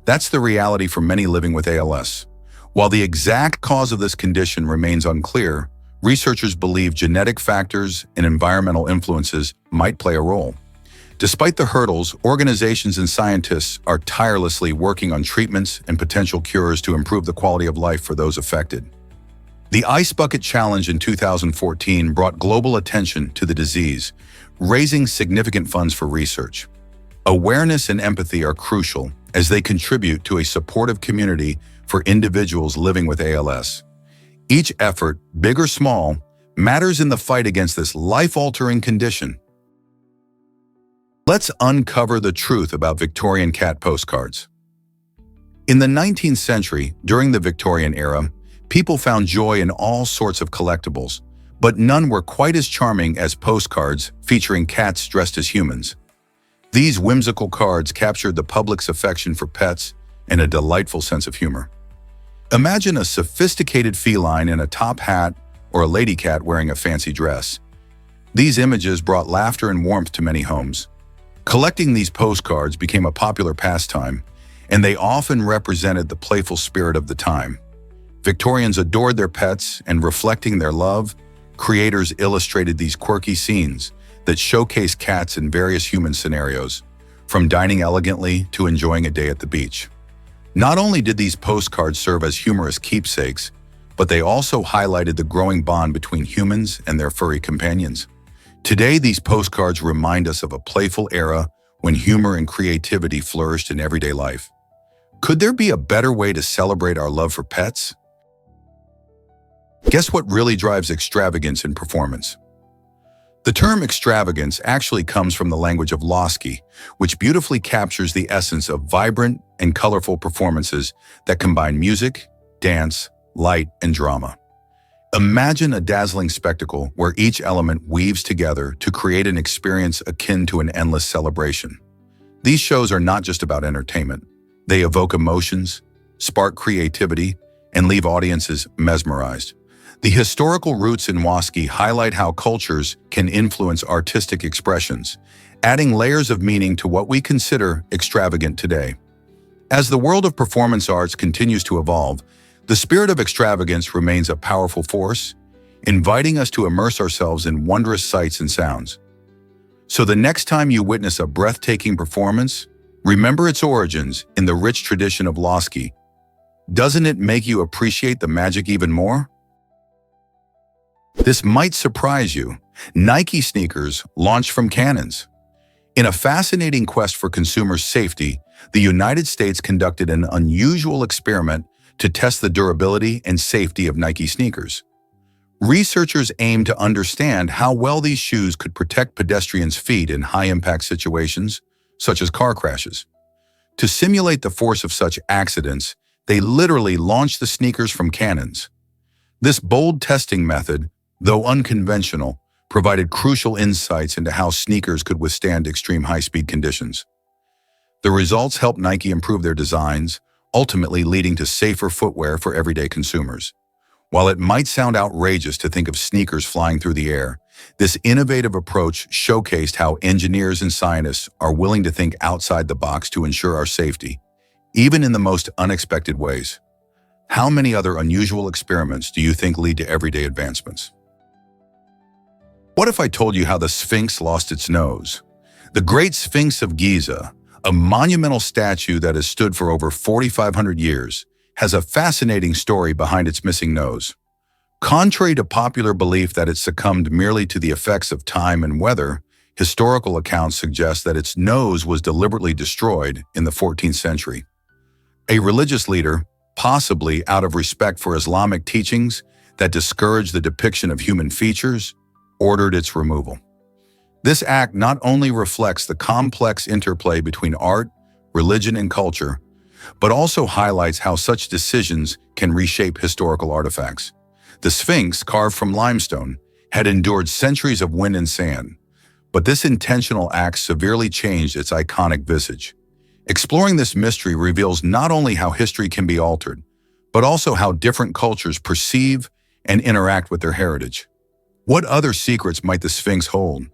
That's the reality for many living with ALS. While the exact cause of this condition remains unclear, researchers believe genetic factors and environmental influences might play a role. Despite the hurdles, organizations and scientists are tirelessly working on treatments and potential cures to improve the quality of life for those affected. The Ice Bucket Challenge in 2014 brought global attention to the disease, raising significant funds for research. Awareness and empathy are crucial as they contribute to a supportive community for individuals living with ALS. Each effort, big or small, matters in the fight against this life-altering condition. Let's uncover the truth about Victorian cat postcards. In the 19th century, during the Victorian era, people found joy in all sorts of collectibles, but none were quite as charming as postcards featuring cats dressed as humans. These whimsical cards captured the public's affection for pets and a delightful sense of humor. Imagine a sophisticated feline in a top hat or a lady cat wearing a fancy dress. These images brought laughter and warmth to many homes. Collecting these postcards became a popular pastime, and they often represented the playful spirit of the time. Victorians adored their pets, and reflecting their love, creators illustrated these quirky scenes that showcase cats in various human scenarios, from dining elegantly to enjoying a day at the beach. Not only did these postcards serve as humorous keepsakes, but they also highlighted the growing bond between humans and their furry companions. Today, these postcards remind us of a playful era when humor and creativity flourished in everyday life. Could there be a better way to celebrate our love for pets? Guess what really drives extravagance in performance? The term extravagance actually comes from the language of Losky, which beautifully captures the essence of vibrant and colorful performances that combine music, dance, light, and drama. Imagine a dazzling spectacle where each element weaves together to create an experience akin to an endless celebration. These shows are not just about entertainment. They evoke emotions, spark creativity, and leave audiences mesmerized. The historical roots in Losky highlight how cultures can influence artistic expressions, adding layers of meaning to what we consider extravagant today. As the world of performance arts continues to evolve, the spirit of extravagance remains a powerful force. inviting us to immerse ourselves in wondrous sights and sounds. So the next time you witness a breathtaking performance, remember its origins in the rich tradition of Losky. Doesn't it make you appreciate the magic even more? This might surprise you. Nike sneakers launched from cannons. In a fascinating quest for consumer safety, the United States conducted an unusual experiment to test the durability and safety of Nike sneakers. Researchers aimed to understand how well these shoes could protect pedestrians' feet in high-impact situations, such as car crashes. To simulate the force of such accidents, they literally launched the sneakers from cannons. This bold testing method, though unconventional, provided crucial insights into how sneakers could withstand extreme high-speed conditions. The results helped Nike improve their designs, ultimately leading to safer footwear for everyday consumers. While it might sound outrageous to think of sneakers flying through the air, this innovative approach showcased how engineers and scientists are willing to think outside the box to ensure our safety, even in the most unexpected ways. How many other unusual experiments do you think lead to everyday advancements? What if I told you how the Sphinx lost its nose? The Great Sphinx of Giza, a monumental statue that has stood for over 4,500 years, has a fascinating story behind its missing nose. Contrary to popular belief that it succumbed merely to the effects of time and weather, historical accounts suggest that its nose was deliberately destroyed in the 14th century. A religious leader, possibly out of respect for Islamic teachings that discouraged the depiction of human features, ordered its removal. This act not only reflects the complex interplay between art, religion, and culture, but also highlights how such decisions can reshape historical artifacts. The Sphinx, carved from limestone, had endured centuries of wind and sand, but this intentional act severely changed its iconic visage. Exploring this mystery reveals not only how history can be altered, but also how different cultures perceive and interact with their heritage. What other secrets might the Sphinx hold?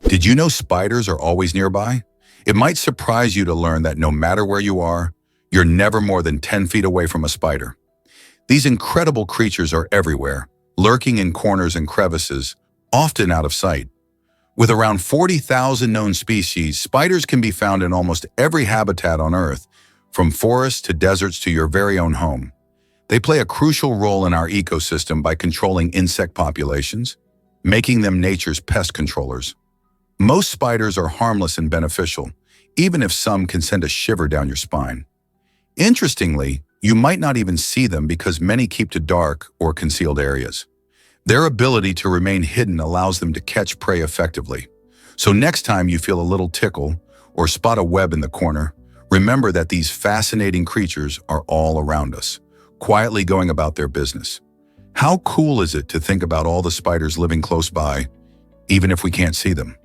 Did you know spiders are always nearby? It might surprise you to learn that no matter where you are, you're never more than 10 feet away from a spider. These incredible creatures are everywhere, lurking in corners and crevices, often out of sight. With around 40,000 known species, spiders can be found in almost every habitat on Earth, from forests to deserts to your very own home. They play a crucial role in our ecosystem by controlling insect populations, making them nature's pest controllers. Most spiders are harmless and beneficial, even if some can send a shiver down your spine. Interestingly, you might not even see them because many keep to dark or concealed areas. Their ability to remain hidden allows them to catch prey effectively. So next time you feel a little tickle or spot a web in the corner, remember that these fascinating creatures are all around us, quietly going about their business. How cool is it to think about all the spiders living close by, even if we can't see them?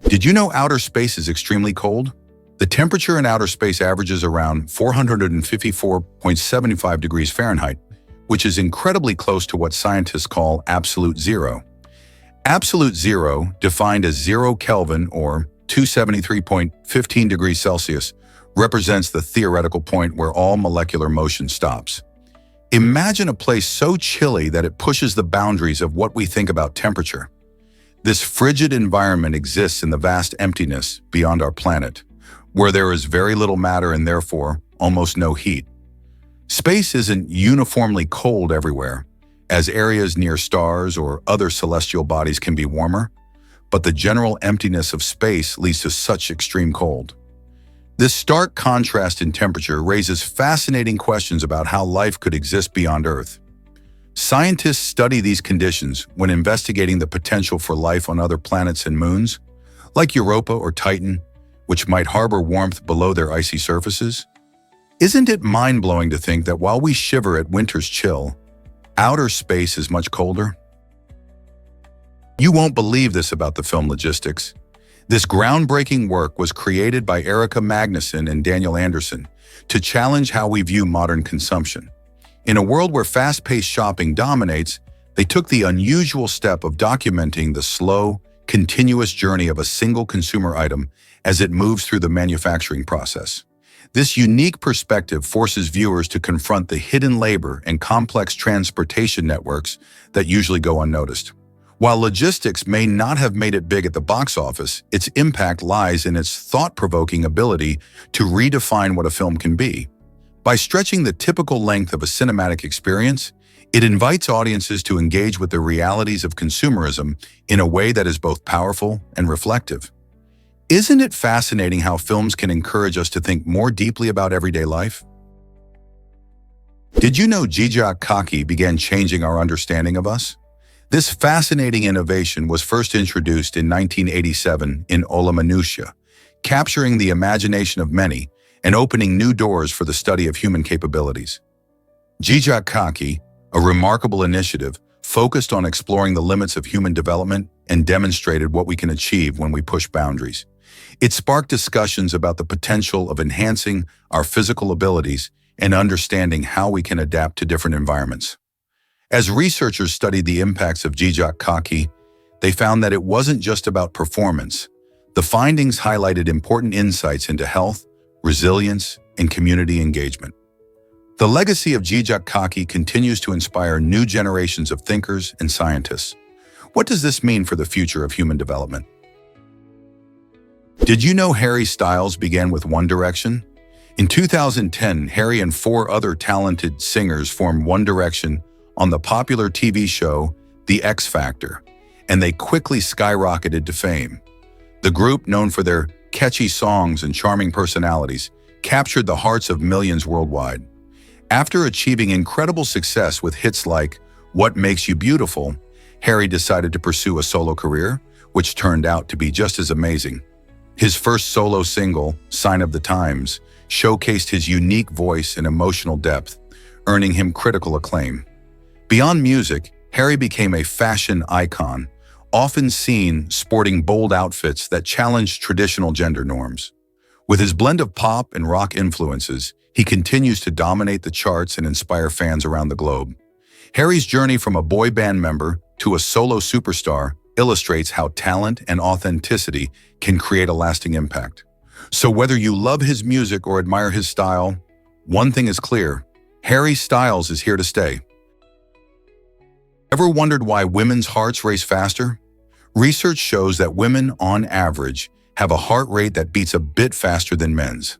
Did you know outer space is extremely cold? The temperature in outer space averages around 454.75 degrees Fahrenheit, which is incredibly close to what scientists call absolute zero. Absolute zero, defined as 0 Kelvin or 273.15 degrees Celsius, represents the theoretical point where all molecular motion stops. Imagine a place so chilly that it pushes the boundaries of what we think about temperature. This frigid environment exists in the vast emptiness beyond our planet, where there is very little matter and therefore almost no heat. Space isn't uniformly cold everywhere, as areas near stars or other celestial bodies can be warmer, but the general emptiness of space leads to such extreme cold. This stark contrast in temperature raises fascinating questions about how life could exist beyond Earth. Scientists study these conditions when investigating the potential for life on other planets and moons, like Europa or Titan, which might harbor warmth below their icy surfaces. Isn't it mind-blowing to think that while we shiver at winter's chill, outer space is much colder? You won't believe this about the film Logistics. This groundbreaking work was created by Erica Magnuson and Daniel Anderson to challenge how we view modern consumption. In a world where fast-paced shopping dominates, they took the unusual step of documenting the slow, continuous journey of a single consumer item as it moves through the manufacturing process. This unique perspective forces viewers to confront the hidden labor and complex transportation networks that usually go unnoticed. While logistics may not have made it big at the box office, its impact lies in its thought-provoking ability to redefine what a film can be. By stretching the typical length of a cinematic experience, it invites audiences to engage with the realities of consumerism in a way that is both powerful and reflective. Isn't it fascinating how films can encourage us to think more deeply about everyday life? Did you know Jijak Kaki began changing our understanding of us? This fascinating innovation was first introduced in 1987 in Olamanusha, capturing the imagination of many and opening new doors for the study of human capabilities. Jijak Kaki, a remarkable initiative, focused on exploring the limits of human development and demonstrated what we can achieve when we push boundaries. It sparked discussions about the potential of enhancing our physical abilities and understanding how we can adapt to different environments. As researchers studied the impacts of Jijak Kaki, they found that it wasn't just about performance. The findings highlighted important insights into health, resilience, and community engagement. The legacy of Jijak Kaki continues to inspire new generations of thinkers and scientists. What does this mean for the future of human development? Did you know Harry Styles began with One Direction? In 2010, Harry and 4 other talented singers formed One Direction on the popular TV show The X Factor, and they quickly skyrocketed to fame. The group, known for their catchy songs and charming personalities, captured the hearts of millions worldwide. After achieving incredible success with hits like What Makes You Beautiful, Harry decided to pursue a solo career, which turned out to be just as amazing. His first solo single, Sign of the Times, showcased his unique voice and emotional depth, earning him critical acclaim. Beyond music, Harry became a fashion icon, often seen sporting bold outfits that challenged traditional gender norms. With his blend of pop and rock influences, he continues to dominate the charts and inspire fans around the globe. Harry's journey from a boy band member to a solo superstar illustrates how talent and authenticity can create a lasting impact. So whether you love his music or admire his style, one thing is clear: Harry Styles is here to stay. Ever wondered why women's hearts race faster? Research shows that women, on average, have a heart rate that beats a bit faster than men's.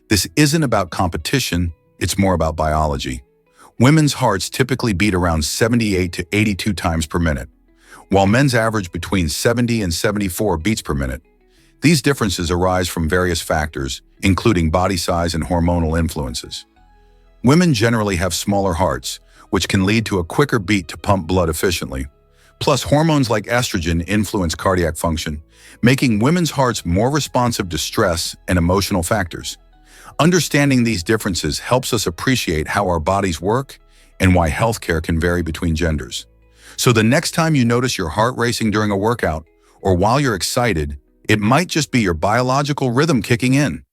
This isn't about competition, it's more about biology. Women's hearts typically beat around 78 to 82 times per minute, while men's average between 70 and 74 beats per minute. These differences arise from various factors, including body size and hormonal influences. Women generally have smaller hearts, which can lead to a quicker beat to pump blood efficiently. Plus, hormones like estrogen influence cardiac function, making women's hearts more responsive to stress and emotional factors. Understanding these differences helps us appreciate how our bodies work and why healthcare can vary between genders. So the next time you notice your heart racing during a workout or while you're excited, it might just be your biological rhythm kicking in.